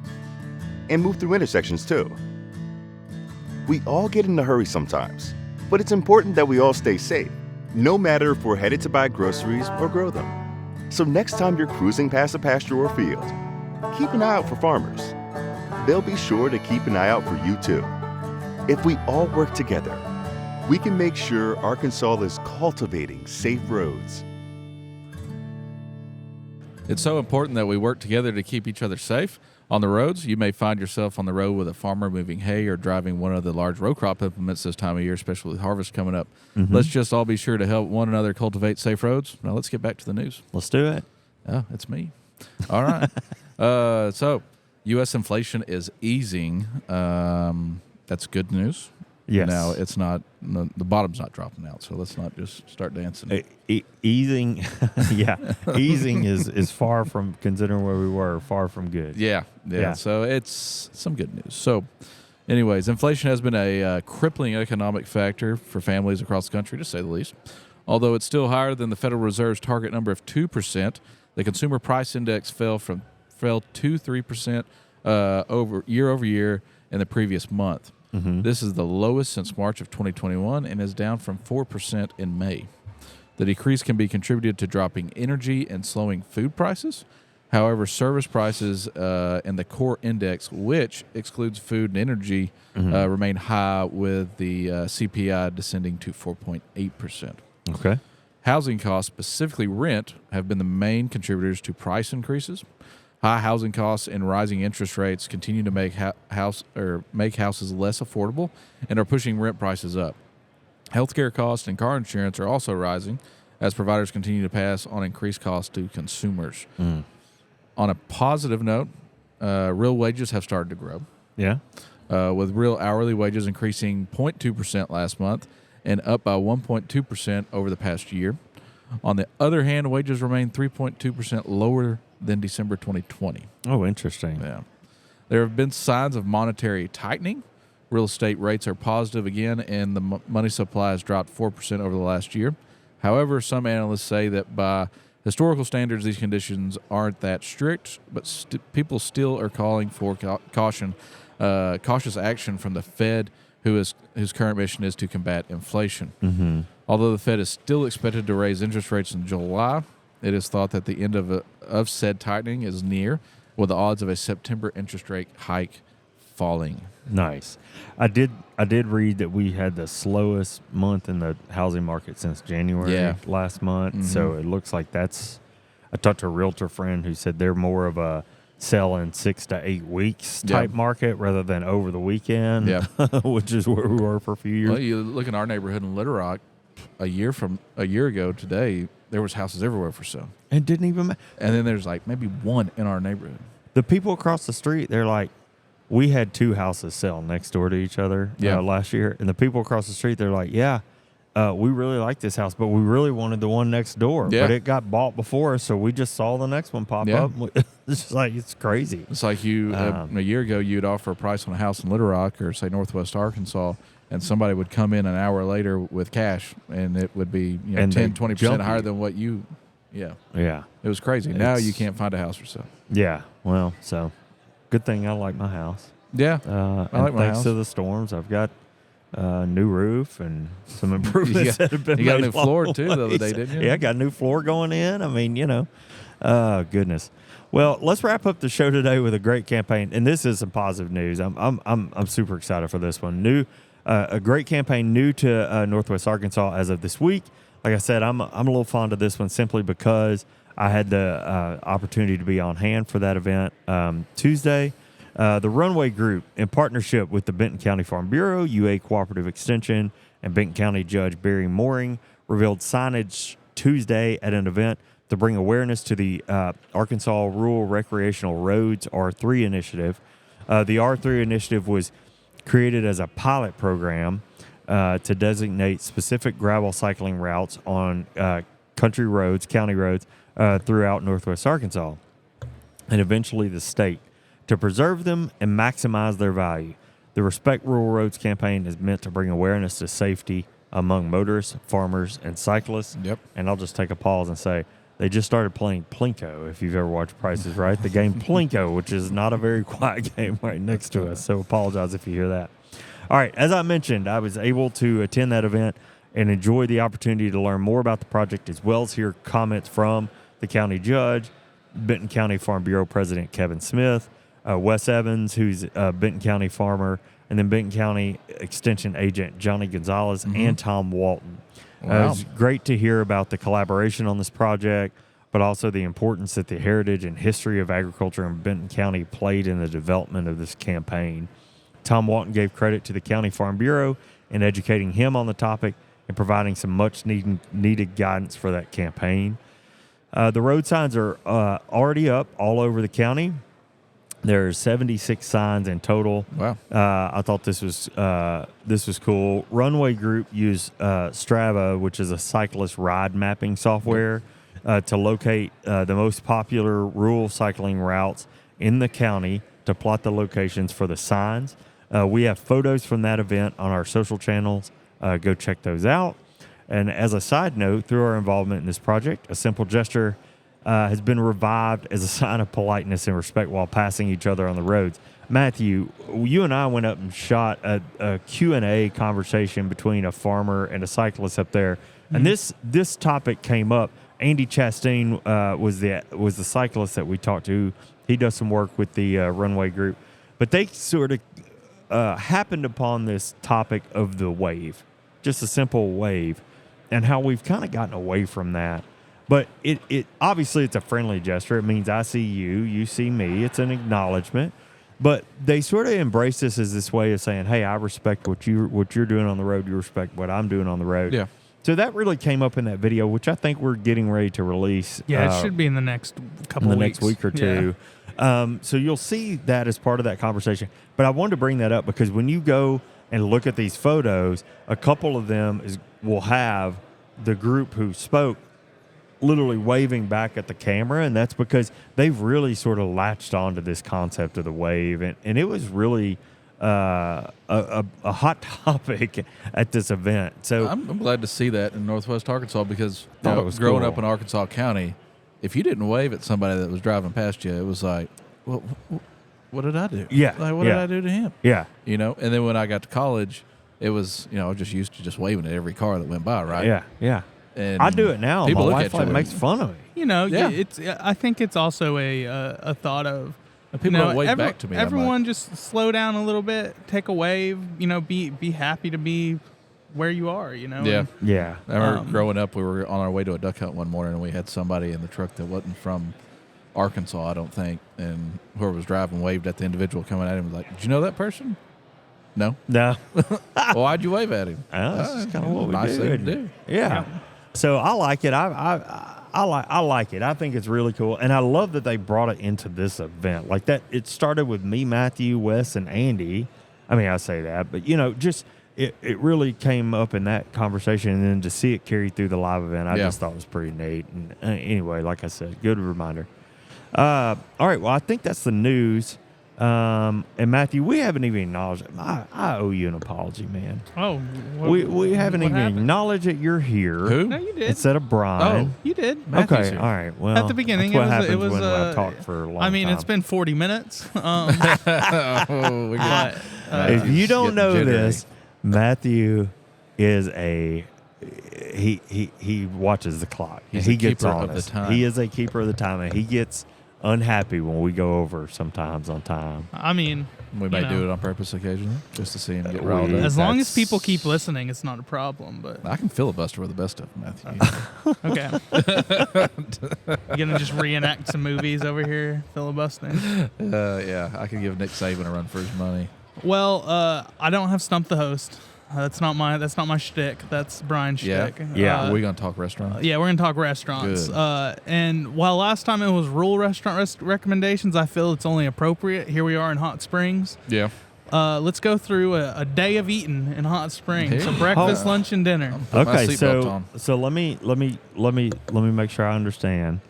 Speaker 5: and move through intersections too. We all get in a hurry sometimes, but it's important that we all stay safe, no matter if we're headed to buy groceries or grow them. So next time you're cruising past a pasture or field, keep an eye out for farmers. They'll be sure to keep an eye out for you too. If we all work together, we can make sure Arkansas is cultivating safe roads.
Speaker 4: It's so important that we work together to keep each other safe. On the roads, you may find yourself on the road with a farmer moving hay or driving one of the large row crop implements this time of year, especially with harvest coming up. Mm-hmm. Let's just all be sure to help one another cultivate safe roads. Now let's get back to the news.
Speaker 1: Let's do it.
Speaker 4: Oh, it's me. All right. So U.S. inflation is easing. That's good news.
Speaker 1: Yes.
Speaker 4: Now it's not. The bottom's not dropping out. So let's not just start dancing.
Speaker 1: Easing, easing is far from, considering where we were, far from good.
Speaker 4: Yeah. So it's some good news. So, anyways, inflation has been a crippling economic factor for families across the country, to say the least. Although it's still higher than the Federal Reserve's target number of 2%, the Consumer Price Index fell to 3% over year in the previous month. Mm-hmm. This is the lowest since March of 2021 and is down from 4% in May. The decrease can be contributed to dropping energy and slowing food prices. However, service prices and the core index, which excludes food and energy, remain high, with the CPI descending to 4.8%.
Speaker 1: Okay.
Speaker 4: Housing costs, specifically rent, have been the main contributors to price increases. High housing costs and rising interest rates continue to make houses less affordable and are pushing rent prices up. Healthcare costs and car insurance are also rising as providers continue to pass on increased costs to consumers. Mm. On a positive note, real wages have started to grow.
Speaker 1: Yeah.
Speaker 4: With real hourly wages increasing 0.2% last month and up by 1.2% over the past year. On the other hand, wages remain 3.2% lower than December 2020.
Speaker 1: Oh, interesting.
Speaker 4: Yeah. There have been signs of monetary tightening. Real estate rates are positive again, and the money supply has dropped 4% over the last year. However, some analysts say that by historical standards, these conditions aren't that strict, but people still are calling for cautious action from the Fed, whose current mission is to combat inflation. Mm-hmm. Although the Fed is still expected to raise interest rates in July, it is thought that the end of said tightening is near, with the odds of a September interest rate hike falling.
Speaker 1: Nice. I did read that we had the slowest month in the housing market since January last month. Mm-hmm. So it looks like that's. I talked to a realtor friend who said they're more of a sell in 6 to 8 weeks type market rather than over the weekend, which is where we were for a few years.
Speaker 4: Well, you look in our neighborhood in Little Rock, a year ago today, there was houses everywhere for sale.
Speaker 1: It didn't even matter.
Speaker 4: And then there's like maybe one in our neighborhood.
Speaker 1: The people across the street, they're like, we had 2 houses sell next door to each other last year. And the people across the street, they're like, we really like this house, but we really wanted the one next door. Yeah. But it got bought before us, so we just saw the next one pop up. It's just like, it's crazy.
Speaker 4: It's like you, a year ago, you'd offer a price on a house in Little Rock or, say, Northwest Arkansas, and somebody would come in an hour later with cash, and it would be 10, 20% higher than what you – Yeah. It was crazy. Now you can't find a house for sale.
Speaker 1: Yeah. Well, so good thing I like my house.
Speaker 4: Yeah.
Speaker 1: I like my house. Thanks to the storms, I've got new roof and some improvements that have been made.
Speaker 4: You got a new floor,
Speaker 1: along
Speaker 4: too,
Speaker 1: the
Speaker 4: the other
Speaker 1: way.
Speaker 4: day, didn't you?
Speaker 1: Yeah, I got a new floor going in. I mean, goodness. Well, let's wrap up the show today with a great campaign, and this is some positive news. I'm super excited for this one. A great campaign new to Northwest Arkansas as of this week. Like I said, I'm a little fond of this one simply because I had the opportunity to be on hand for that event Tuesday. The Runway Group, in partnership with the Benton County Farm Bureau, UA Cooperative Extension, and Benton County Judge Barry Mooring, revealed signage Tuesday at an event to bring awareness to the Arkansas Rural Recreational Roads R3 initiative. The R3 initiative was created as a pilot program to designate specific gravel cycling routes on county roads, throughout Northwest Arkansas, and eventually the state, to preserve them and maximize their value. The Respect Rural Roads campaign is meant to bring awareness to safety among motorists, farmers, and cyclists.
Speaker 4: Yep.
Speaker 1: And I'll just take a pause and say, they just started playing Plinko, if you've ever watched Price is Right. The game Plinko, which is not a very quiet game right next to us, so apologize if you hear that. All right, as I mentioned, I was able to attend that event and enjoy the opportunity to learn more about the project as well as hear comments from the county judge, Benton County Farm Bureau President Kevin Smith, Wes Evans, who's a Benton County farmer, and then Benton County Extension Agent Johnny Gonzalez and Tom Walton.
Speaker 4: Wow.
Speaker 1: It was great to hear about the collaboration on this project, but also the importance that the heritage and history of agriculture in Benton County played in the development of this campaign. Tom Walton gave credit to the County Farm Bureau in educating him on the topic and providing some much-needed guidance for that campaign. The road signs are already up all over the county. There's 76 signs in total.
Speaker 4: Wow.
Speaker 1: I thought this was cool. Runway Group used Strava, which is a cyclist ride mapping software, to locate the most popular rural cycling routes in the county to plot the locations for the signs. We have photos from that event on our social channels. Go check those out. And as a side note, through our involvement in this project, a simple gesture has been revived as a sign of politeness and respect while passing each other on the roads. Matthew, you and I went up and shot a Q&A conversation between a farmer and a cyclist up there, and this topic came up. Andy Chastain was the cyclist that we talked to. He does some work with the Runway Group, but they sort of happened upon this topic of the wave, just a simple wave, and how we've kind of gotten away from that. But it obviously it's a friendly gesture. It means I see you, you see me. It's an acknowledgement. But they sort of embrace this as this way of saying, "Hey, I respect what you're doing on the road. You respect what I'm doing on the road."
Speaker 4: Yeah.
Speaker 1: So that really came up in that video, which I think we're getting ready to release.
Speaker 3: Yeah, it should be in the next couple
Speaker 1: in the
Speaker 3: weeks.
Speaker 1: next week or two. So you'll see that as part of that conversation. But I wanted to bring that up because when you go and look at these photos, a couple of them will have the group who spoke literally waving back at the camera, and that's because they've really sort of latched onto this concept of the wave, and it was really a hot topic at this event. So
Speaker 4: I'm glad to see that in Northwest Arkansas because
Speaker 1: Thought it was
Speaker 4: growing
Speaker 1: cool.
Speaker 4: up in Arkansas County, if you didn't wave at somebody that was driving past you, it was like, well, what did I do?
Speaker 1: Yeah,
Speaker 4: Like, what
Speaker 1: yeah.
Speaker 4: did I do to him?
Speaker 1: yeah,
Speaker 4: And then when I got to college, it was, I was just used to just waving at every car that went by, right?
Speaker 1: yeah.
Speaker 4: And
Speaker 1: I do it now.
Speaker 4: People
Speaker 1: My
Speaker 4: look
Speaker 1: wife
Speaker 4: at you.
Speaker 1: makes fun of me.
Speaker 4: Yeah.
Speaker 3: I think it's also a thought of
Speaker 4: People don't wave back to me. I'm
Speaker 3: Everyone
Speaker 4: like,
Speaker 3: just slow down a little bit, take a wave. Be happy to be where you are.
Speaker 4: yeah.
Speaker 3: And,
Speaker 1: Yeah.
Speaker 4: I remember growing up, we were on our way to a duck hunt one morning, and we had somebody in the truck that wasn't from Arkansas, I don't think, and whoever was driving waved at the individual coming at him. Was like, "Did you know that person?" No.
Speaker 1: No.
Speaker 4: Well, why'd you wave at him?
Speaker 1: That's just kind of what we
Speaker 4: nice
Speaker 1: do.
Speaker 4: thing to do.
Speaker 1: Yeah. So I like it. I like it. I think it's really cool, and I love that they brought it into this event. Like that, it started with me, Matthew, Wes, and Andy. I mean, I say that, but just it really came up in that conversation, and then to see it carry through the live event, I just thought was pretty neat. And anyway, like I said, good reminder. All right, well, I think that's the news. And Matthew, we haven't even acknowledged. I owe you an apology, man.
Speaker 3: Oh,
Speaker 1: We haven't
Speaker 3: what
Speaker 1: even
Speaker 3: happened?
Speaker 1: acknowledged that you're here.
Speaker 4: Who?
Speaker 3: No, you did.
Speaker 1: Instead of Brian.
Speaker 3: You did.
Speaker 4: Matthew's
Speaker 1: Okay,
Speaker 4: here.
Speaker 1: all right. Well,
Speaker 3: At the beginning,
Speaker 1: that's what
Speaker 3: it
Speaker 1: happens
Speaker 3: was.
Speaker 1: when I talk for a long time.
Speaker 3: I mean, it's been 40 minutes.
Speaker 4: Oh, we got
Speaker 1: if you don't know
Speaker 4: getting
Speaker 1: this, Matthew is he watches the clock.
Speaker 4: He's
Speaker 1: he
Speaker 4: a
Speaker 1: gets
Speaker 4: keeper
Speaker 1: on
Speaker 4: of the
Speaker 1: us.
Speaker 4: time.
Speaker 1: He is a keeper of the time, and he gets unhappy when we go over sometimes on time.
Speaker 3: I mean,
Speaker 4: We
Speaker 3: you
Speaker 4: may
Speaker 3: know,
Speaker 4: do it on purpose occasionally, just to see him get
Speaker 1: We-
Speaker 4: riled up.
Speaker 3: as long as
Speaker 1: That's-
Speaker 3: people keep listening, it's not a problem. But
Speaker 4: I can filibuster with the best of them, Matthew.
Speaker 3: okay, you gonna just reenact some movies over here, filibustering?
Speaker 4: Yeah, I can give Nick Saban a run for his money.
Speaker 3: Well, I don't have Stump the Host. That's not my shtick. That's Brian's
Speaker 4: Yeah,
Speaker 3: shtick.
Speaker 4: yeah. We're gonna talk restaurants.
Speaker 3: Yeah, we're gonna talk restaurants.
Speaker 4: Good.
Speaker 3: And while last time it was rural restaurant recommendations, I feel it's only appropriate. Here we are in Hot Springs.
Speaker 4: Yeah.
Speaker 3: Let's go through a day of eating in Hot Springs.
Speaker 4: Hey.
Speaker 3: So breakfast,
Speaker 1: Oh.
Speaker 3: lunch, and dinner.
Speaker 4: Put my
Speaker 1: Okay,
Speaker 4: seatbelt
Speaker 1: so
Speaker 4: on.
Speaker 1: let me make sure I understand.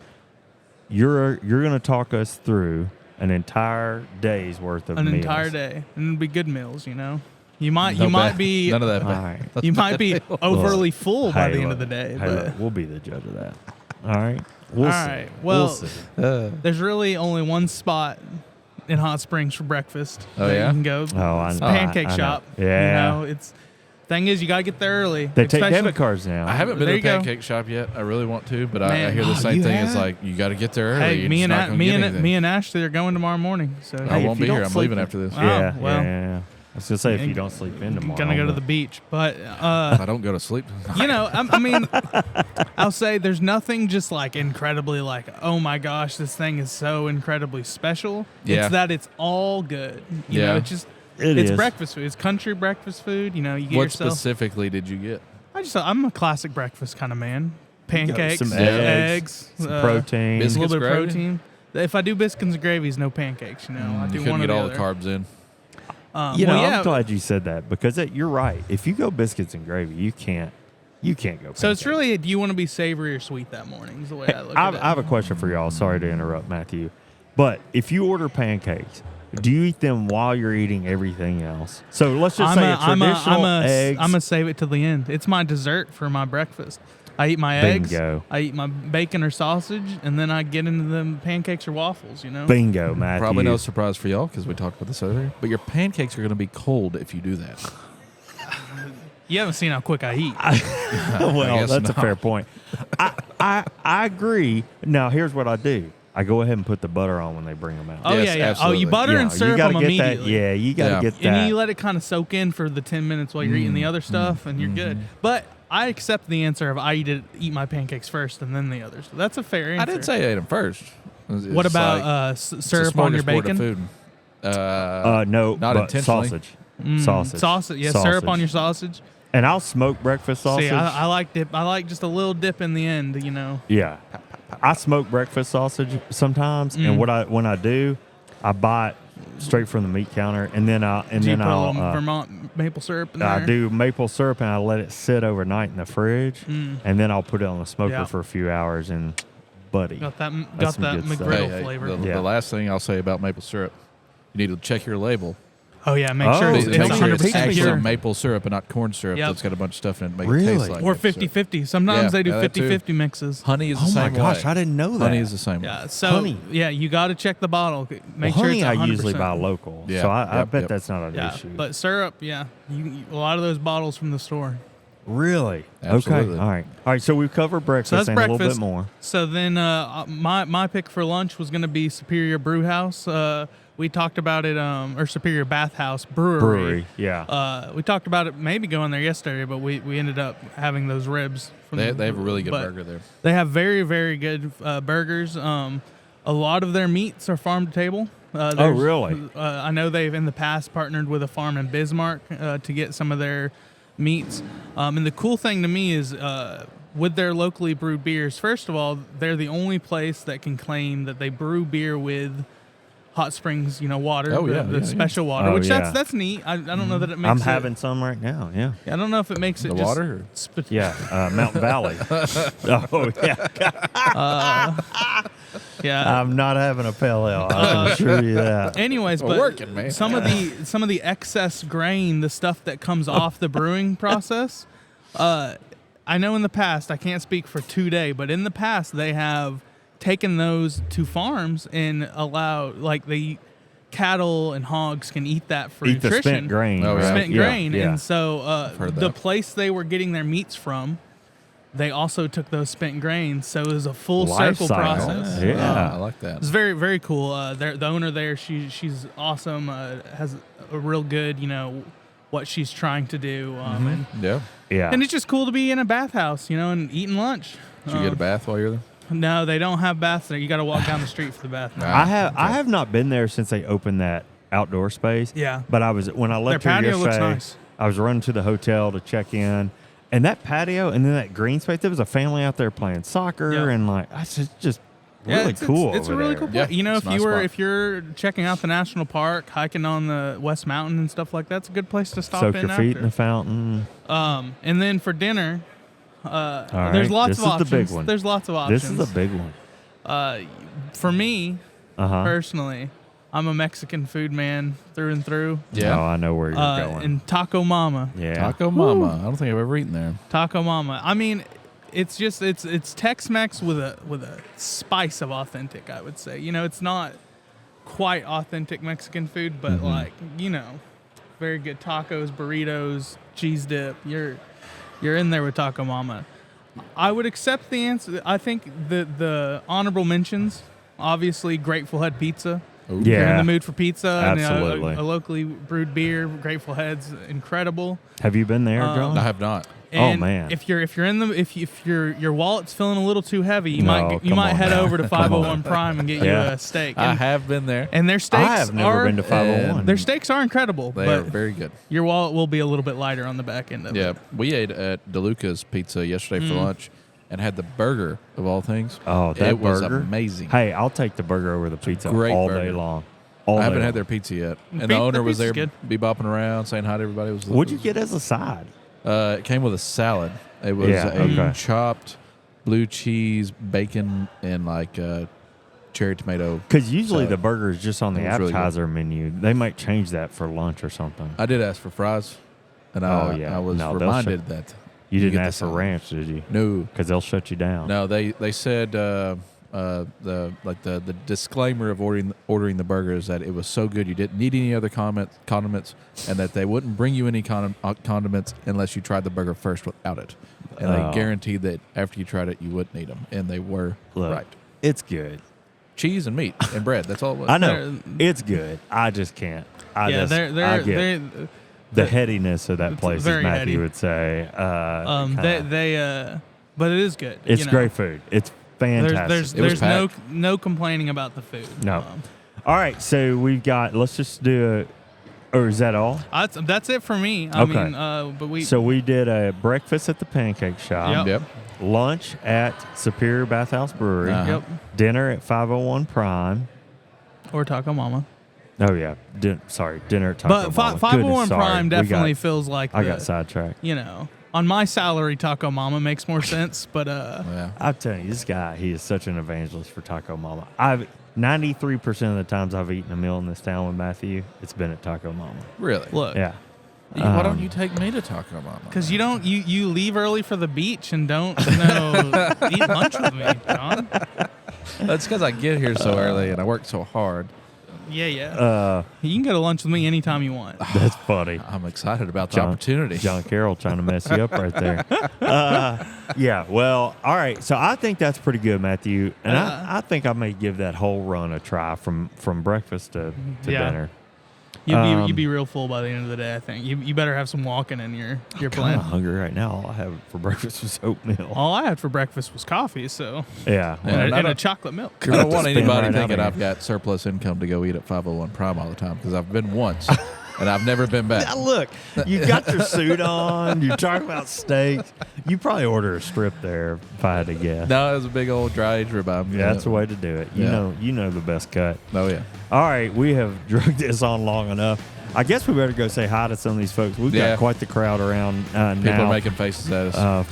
Speaker 1: You're going to talk us through an entire day's worth of
Speaker 3: An
Speaker 1: meals.
Speaker 3: entire day, and it'll be good meals. You know, you might
Speaker 4: No
Speaker 3: you might
Speaker 4: bad-
Speaker 3: be
Speaker 4: none of that.
Speaker 1: All
Speaker 4: bad.
Speaker 1: right.
Speaker 4: That's
Speaker 3: you might
Speaker 4: bad
Speaker 3: be
Speaker 4: deal.
Speaker 3: overly full by
Speaker 1: Hey,
Speaker 3: the end
Speaker 1: look,
Speaker 3: of the day.
Speaker 1: hey,
Speaker 3: But
Speaker 1: look, we'll be the judge of that. All right. We'll
Speaker 3: all
Speaker 1: see.
Speaker 3: right, well,
Speaker 1: we'll see.
Speaker 3: there's really only one spot in Hot Springs for breakfast.
Speaker 4: Oh,
Speaker 3: that
Speaker 4: yeah?
Speaker 3: you can go.
Speaker 1: Oh, I
Speaker 3: It's a
Speaker 1: know.
Speaker 3: pancake
Speaker 1: I know.
Speaker 3: shop.
Speaker 1: Yeah.
Speaker 3: you know, it's thing is you gotta get there early.
Speaker 1: They take
Speaker 3: especially-
Speaker 1: debit cards now.
Speaker 4: I haven't been
Speaker 3: There
Speaker 4: to
Speaker 3: you
Speaker 4: a
Speaker 3: go.
Speaker 4: pancake shop yet. I really want to, but I
Speaker 3: Man.
Speaker 4: hear the
Speaker 1: Oh,
Speaker 4: same
Speaker 1: you
Speaker 4: thing. It's
Speaker 1: have?
Speaker 4: like you got to get there early.
Speaker 3: Hey,
Speaker 4: You're
Speaker 3: me
Speaker 4: just
Speaker 3: and
Speaker 4: not gonna get anything.
Speaker 3: me and Ashley are going tomorrow morning. So
Speaker 4: I
Speaker 1: Hey,
Speaker 4: won't
Speaker 1: if
Speaker 4: be
Speaker 1: you
Speaker 4: here.
Speaker 1: don't
Speaker 4: I'm
Speaker 1: sleep
Speaker 4: leaving
Speaker 1: in-
Speaker 4: after this.
Speaker 3: Oh,
Speaker 1: Yeah,
Speaker 3: well.
Speaker 1: yeah. I was gonna say if
Speaker 3: Yeah,
Speaker 1: you don't sleep in tomorrow,
Speaker 3: gonna go to
Speaker 1: but-
Speaker 3: the beach, but
Speaker 4: I don't go to sleep.
Speaker 3: you know, I mean, I'll say there's nothing just like incredibly like, oh my gosh, this thing is so incredibly special.
Speaker 4: Yeah.
Speaker 3: It's that it's all good. You
Speaker 4: Yeah.
Speaker 3: know, it's just
Speaker 1: It
Speaker 3: it's
Speaker 1: is.
Speaker 3: breakfast food. It's country breakfast food. You know, you get
Speaker 4: What
Speaker 3: yourself.
Speaker 4: specifically did you get?
Speaker 3: I'm a classic breakfast kind of man. Pancakes,
Speaker 1: some
Speaker 3: eggs,
Speaker 1: some protein.
Speaker 3: a little
Speaker 4: Biscuits,
Speaker 3: bit of
Speaker 4: gravy?
Speaker 3: protein. If I do biscuits and gravies, no pancakes. You know, I do
Speaker 4: You couldn't
Speaker 3: one or
Speaker 4: get
Speaker 3: the
Speaker 4: all
Speaker 3: other.
Speaker 4: the carbs in.
Speaker 1: You know,
Speaker 3: well, yeah.
Speaker 1: I'm glad you said that because you're right. If you go biscuits and gravy, you can't go.
Speaker 3: So it's
Speaker 1: pancakes.
Speaker 3: really, do you want to be savory or sweet that morning? Is the way I look
Speaker 1: I
Speaker 3: at it.
Speaker 1: have a question for y'all. Sorry to interrupt, Matthew, but if you order pancakes, do you eat them while you're eating everything else? So let's just say a traditional eggs.
Speaker 3: I'm gonna save it till the end. It's my dessert for my breakfast. I eat my eggs.
Speaker 1: Bingo.
Speaker 3: I eat my bacon or sausage, and then I get into the pancakes or waffles. You know.
Speaker 1: Bingo, Matthew.
Speaker 4: Probably no surprise for y'all because we talked about this earlier. But your pancakes are going to be cold if you do that.
Speaker 3: You haven't seen how quick I eat.
Speaker 1: Well,
Speaker 4: guess
Speaker 1: that's a
Speaker 4: not.
Speaker 1: fair point. I agree. Now, here's what I do. I go ahead and put the butter on when they bring them out.
Speaker 3: Oh
Speaker 4: Yes,
Speaker 3: yeah, yeah.
Speaker 4: absolutely.
Speaker 3: Oh, you butter
Speaker 1: You
Speaker 3: and
Speaker 1: know,
Speaker 3: syrup
Speaker 1: gotta
Speaker 3: them
Speaker 1: get that.
Speaker 3: immediately.
Speaker 1: Yeah, you got to
Speaker 4: Yeah.
Speaker 1: get
Speaker 3: And
Speaker 1: that.
Speaker 3: you let it kind of soak in for the 10 minutes while you're eating the other stuff, and you're good. But I accept the answer of I eat my pancakes first and then the others. So that's a fair answer.
Speaker 4: I didn't say I ate them first.
Speaker 3: What about
Speaker 4: it's a
Speaker 3: syrup on your
Speaker 4: smorgasbord of
Speaker 3: bacon?
Speaker 4: Food.
Speaker 1: No,
Speaker 4: not
Speaker 1: but
Speaker 4: intentionally.
Speaker 1: sausage.
Speaker 3: Sausage, yeah, syrup on your sausage.
Speaker 1: And I'll smoke breakfast sausage.
Speaker 3: See, I like dip. I like just a little dip in the end, you know.
Speaker 1: Yeah, I smoke breakfast sausage sometimes,
Speaker 3: Mm.
Speaker 1: and when I do, I buy it straight from the meat counter, and then I'll
Speaker 3: Do you put a little Vermont maple syrup in there?
Speaker 1: I do maple syrup, and I let it sit overnight in the fridge, and then I'll put it on the smoker
Speaker 3: Yeah.
Speaker 1: for a few hours, and buddy,
Speaker 3: Got that
Speaker 1: That's some good stuff.
Speaker 3: McGriddle flavor.
Speaker 1: Yeah.
Speaker 4: The last thing I'll say about maple syrup, you need to check your label.
Speaker 3: Oh yeah, make
Speaker 1: Oh,
Speaker 3: sure it's
Speaker 1: make
Speaker 4: Make sure
Speaker 3: 100%
Speaker 4: it's actually
Speaker 3: pure.
Speaker 4: maple syrup and not corn syrup
Speaker 3: Yep.
Speaker 4: that's got a bunch of stuff in it to make
Speaker 1: Really?
Speaker 4: it taste like
Speaker 3: Or
Speaker 4: maple syrup.
Speaker 3: 50-50. Sometimes
Speaker 4: Yeah,
Speaker 3: they do
Speaker 4: yeah, that too.
Speaker 3: 50-50 mixes.
Speaker 4: Honey is the
Speaker 1: oh my
Speaker 4: same
Speaker 1: gosh,
Speaker 4: way.
Speaker 1: I didn't know that.
Speaker 4: Honey is the same way.
Speaker 3: Yeah, so
Speaker 1: Honey.
Speaker 3: yeah, you got to check the bottle. Make
Speaker 1: Well,
Speaker 3: sure
Speaker 1: honey,
Speaker 3: it's 100%.
Speaker 1: I usually buy local,
Speaker 4: Yeah,
Speaker 1: so I
Speaker 4: yep,
Speaker 1: bet
Speaker 4: yep.
Speaker 1: that's not an
Speaker 3: Yeah,
Speaker 1: issue.
Speaker 3: but syrup, yeah, a lot of those bottles from the store.
Speaker 1: Really?
Speaker 4: Absolutely.
Speaker 1: Okay. All right. So we've covered breakfast
Speaker 3: So that's
Speaker 1: and a little
Speaker 3: breakfast.
Speaker 1: bit more.
Speaker 3: So then my pick for lunch was going to be Superior Brew House. We talked about it, or Superior Bathhouse Brewery.
Speaker 1: Yeah.
Speaker 3: We talked about it maybe going there yesterday, but we ended up having those ribs. From
Speaker 4: They have a really good
Speaker 3: but
Speaker 4: burger there.
Speaker 3: They have very, very good burgers. A lot of their meats are farm to table. There's-
Speaker 1: really?
Speaker 3: I know they've in the past partnered with a farm in Bismarck to get some of their meats. And the cool thing to me is with their locally brewed beers, first of all, they're the only place that can claim that they brew beer with Hot Springs, water,
Speaker 4: Oh, yeah,
Speaker 3: the
Speaker 4: yeah,
Speaker 3: special water,
Speaker 1: Oh,
Speaker 3: which
Speaker 1: yeah.
Speaker 3: that's neat. I don't know that it makes
Speaker 1: I'm
Speaker 3: it,
Speaker 1: having some right now. Yeah.
Speaker 3: I don't know if it makes it
Speaker 4: The
Speaker 3: just
Speaker 4: water?
Speaker 1: Yeah. Mountain Valley. Oh yeah.
Speaker 3: yeah.
Speaker 1: I'm not having a pale ale. I can assure you that.
Speaker 3: Anyways,
Speaker 4: We're
Speaker 3: but
Speaker 4: working, man.
Speaker 3: some of the excess grain, the stuff that comes off the brewing process, I know in the past, I can't speak for today, but in the past they have taken those to farms and allowed, like they cattle and hogs can eat that for
Speaker 1: Eat the
Speaker 3: nutrition.
Speaker 1: spent grain.
Speaker 4: Oh,
Speaker 1: right?
Speaker 4: yeah.
Speaker 3: Spent grain.
Speaker 1: Yeah.
Speaker 3: And so
Speaker 4: heard
Speaker 3: the
Speaker 4: that.
Speaker 3: place they were getting their meats from, they also took those spent grains. So it was a full
Speaker 1: Life
Speaker 3: circle
Speaker 1: cycle.
Speaker 3: process.
Speaker 1: Yeah.
Speaker 4: I like that.
Speaker 3: It's very, very cool. The owner there, she's awesome. Has a real good, what she's trying to do. And
Speaker 4: Yeah.
Speaker 3: it's just cool to be in a bathhouse, and eating lunch.
Speaker 4: Did you get a bath while you're there?
Speaker 3: No, they don't have baths there. You got to walk down the street for the bath.
Speaker 4: Nah.
Speaker 1: I have not been there since they opened that outdoor space.
Speaker 3: Yeah.
Speaker 1: But when I left
Speaker 3: Their
Speaker 1: here
Speaker 3: patio looks
Speaker 1: yesterday,
Speaker 3: nice.
Speaker 1: I was running to the hotel to check in, and that patio and then that green space, there was a family out there playing soccer,
Speaker 3: Yeah.
Speaker 1: and it's just really cool.
Speaker 3: It's a
Speaker 1: over
Speaker 3: really
Speaker 1: there.
Speaker 3: cool
Speaker 4: Yeah,
Speaker 3: place.
Speaker 4: it's a nice spot.
Speaker 3: If you're checking out the national park, hiking on the West Mountain and stuff like that, it's a good place to stop
Speaker 1: Soak
Speaker 3: in
Speaker 1: your feet in
Speaker 3: after.
Speaker 1: the fountain.
Speaker 3: And then for dinner,
Speaker 1: right,
Speaker 3: there's lots
Speaker 1: this
Speaker 3: of
Speaker 1: is
Speaker 3: options.
Speaker 1: the big one.
Speaker 3: There's lots of options.
Speaker 1: This is the big one.
Speaker 3: For me
Speaker 1: Uh-huh.
Speaker 3: personally, I'm a Mexican food man through and through.
Speaker 4: Yeah.
Speaker 1: Oh, I know where you're going.
Speaker 3: And Taco Mama.
Speaker 1: Yeah.
Speaker 4: Taco Mama. I don't think I've ever eaten there.
Speaker 3: Taco Mama. I mean, it's just it's Tex-Mex with a spice of authentic, I would say. It's not quite authentic Mexican food, but very good tacos, burritos, cheese dip. You're in there with Taco Mama. I would accept the answer. I think the honorable mentions, obviously Grateful Head Pizza.
Speaker 4: Ooh.
Speaker 3: If you're in
Speaker 1: Yeah.
Speaker 3: the mood for pizza,
Speaker 1: Absolutely.
Speaker 3: and a locally brewed beer, Grateful Head's incredible.
Speaker 1: Have you been there, John?
Speaker 4: I have not.
Speaker 3: And
Speaker 1: man.
Speaker 3: if your wallet's feeling a little too heavy, you
Speaker 1: No,
Speaker 3: might
Speaker 1: come on
Speaker 3: head
Speaker 1: now.
Speaker 3: over to
Speaker 1: Come on.
Speaker 3: 501 Prime and get you
Speaker 1: Yeah.
Speaker 3: a steak.
Speaker 4: I
Speaker 3: And,
Speaker 4: have been there.
Speaker 3: and their steaks
Speaker 1: I have never
Speaker 3: are
Speaker 1: been to 501.
Speaker 3: their steaks are incredible,
Speaker 4: They are
Speaker 3: but
Speaker 4: very good.
Speaker 3: your wallet will be a little bit lighter on the back end of
Speaker 4: Yeah,
Speaker 3: it.
Speaker 4: we ate at DeLuca's Pizza yesterday for lunch and had the burger of all things.
Speaker 1: Oh, that
Speaker 4: it was
Speaker 1: burger?
Speaker 4: amazing.
Speaker 1: Hey, I'll take the burger over the pizza
Speaker 4: great
Speaker 1: all
Speaker 4: burger.
Speaker 1: day long.
Speaker 4: I haven't had their pizza yet, and the owner
Speaker 3: their
Speaker 4: was there,
Speaker 3: pizza's
Speaker 4: bebopping around, saying hi to everybody.
Speaker 1: What'd you get as a side?
Speaker 4: It came with a salad. It was
Speaker 1: Yeah, okay.
Speaker 4: chopped blue cheese, bacon, and cherry tomato.
Speaker 1: Because usually
Speaker 4: salad.
Speaker 1: the burger is just on the
Speaker 4: It was really good.
Speaker 1: appetizer menu. They might change that for lunch or something.
Speaker 4: I did ask for fries, and
Speaker 1: Oh, yeah.
Speaker 4: I was
Speaker 1: No, they'll
Speaker 4: reminded that
Speaker 1: You didn't
Speaker 4: get the
Speaker 1: ask for
Speaker 4: salad.
Speaker 1: ranch, did you?
Speaker 4: No,
Speaker 1: Because they'll shut you down.
Speaker 4: no, they said the disclaimer of ordering the burger is that it was so good you didn't need any other condiments, and that they wouldn't bring you any condiments unless you tried the burger first without it, and
Speaker 1: Oh.
Speaker 4: they guaranteed that after you tried it you wouldn't need them, and they were
Speaker 1: Look,
Speaker 4: right.
Speaker 1: It's good.
Speaker 4: Cheese and meat and bread. That's all it was.
Speaker 1: I know. It's good. I just can't. I get the headiness of that place, as
Speaker 3: very
Speaker 1: Matthew
Speaker 3: heady.
Speaker 1: would say.
Speaker 3: But it is good.
Speaker 1: It's great food. It's fantastic.
Speaker 3: There's
Speaker 4: It was packed.
Speaker 3: no complaining about the food.
Speaker 1: No. All right, so we've got. Let's just do or is that all?
Speaker 3: That's it for me. I
Speaker 1: Okay.
Speaker 3: mean, but
Speaker 1: we did a breakfast at the Pancake Shop.
Speaker 3: Yep.
Speaker 4: Yep.
Speaker 1: Lunch at Superior Bathhouse Brewery.
Speaker 4: Uh-huh.
Speaker 3: Yep.
Speaker 1: Dinner at 501 Prime.
Speaker 3: Or Taco Mama.
Speaker 1: Oh yeah, dinner at Taco
Speaker 3: But
Speaker 1: Mama.
Speaker 3: 501
Speaker 1: Goodness, sorry.
Speaker 3: Prime
Speaker 1: We
Speaker 3: definitely
Speaker 1: got-
Speaker 3: feels like
Speaker 1: I got sidetracked.
Speaker 3: on my salary, Taco Mama makes more sense. But
Speaker 4: Yeah.
Speaker 1: I'm telling you, this guy, he is such an evangelist for Taco Mama. 93% of the times I've eaten a meal in this town with Matthew, it's been at Taco Mama.
Speaker 4: Really?
Speaker 3: look,
Speaker 1: Yeah.
Speaker 4: Why don't you take me to Taco Mama?
Speaker 3: because you leave early for the beach and don't eat lunch with me, John.
Speaker 4: That's because I get here so early and I work so hard.
Speaker 3: Yeah. You can go to lunch with me anytime you want.
Speaker 1: That's funny.
Speaker 4: I'm excited about the opportunity.
Speaker 1: John Carroll trying to mess you up right there. Yeah, well, all right. So I think that's pretty good, Matthew. And I think I may give that whole run a try from breakfast to
Speaker 3: Yeah.
Speaker 1: dinner.
Speaker 3: You'd be real full by the end of the day. I think you better have some walking in your
Speaker 1: I'm
Speaker 3: plan.
Speaker 1: hungry right now. All I have for breakfast was oatmeal.
Speaker 3: All I had for breakfast was coffee, so
Speaker 1: Yeah.
Speaker 4: Yeah.
Speaker 3: and,
Speaker 4: I
Speaker 3: a
Speaker 4: don't-
Speaker 3: chocolate milk.
Speaker 4: I don't want
Speaker 1: spin
Speaker 4: anybody
Speaker 1: right out
Speaker 4: thinking
Speaker 1: of
Speaker 4: I've got surplus income to go eat at 501 Prime all the time, because I've been once and I've never been back.
Speaker 1: Now look, you got your suit on. You're talking about steaks. You probably order a strip there if I had to guess.
Speaker 4: No, it was a big old dry aged ribeye.
Speaker 1: Yeah, that's the way to do it.
Speaker 4: Yeah.
Speaker 1: You know the best cut.
Speaker 4: Oh, yeah.
Speaker 1: All right, we have drugged this on long enough. I guess we better go say hi to some of these folks. We've
Speaker 4: Yeah.
Speaker 1: got quite the crowd around now.
Speaker 4: People are making faces at us.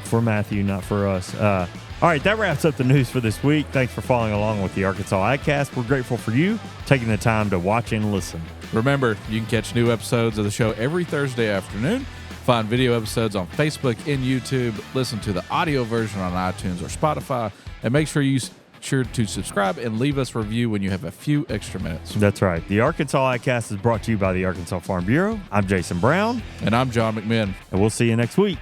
Speaker 1: For Matthew, not for us. All right, that wraps up the news for this week. Thanks for following along with the Arkansas AgCast. We're grateful for you taking the time to watch and listen.
Speaker 4: Remember, you can catch new episodes of the show every Thursday afternoon. Find video episodes on Facebook and YouTube. Listen to the audio version on iTunes or Spotify. And make sure you sure to subscribe and leave us a review when you have a few extra minutes.
Speaker 1: That's right. The Arkansas AgCast is brought to you by the Arkansas Farm Bureau. I'm Jason Brown.
Speaker 4: And I'm John McMinn.
Speaker 1: And we'll see you next week.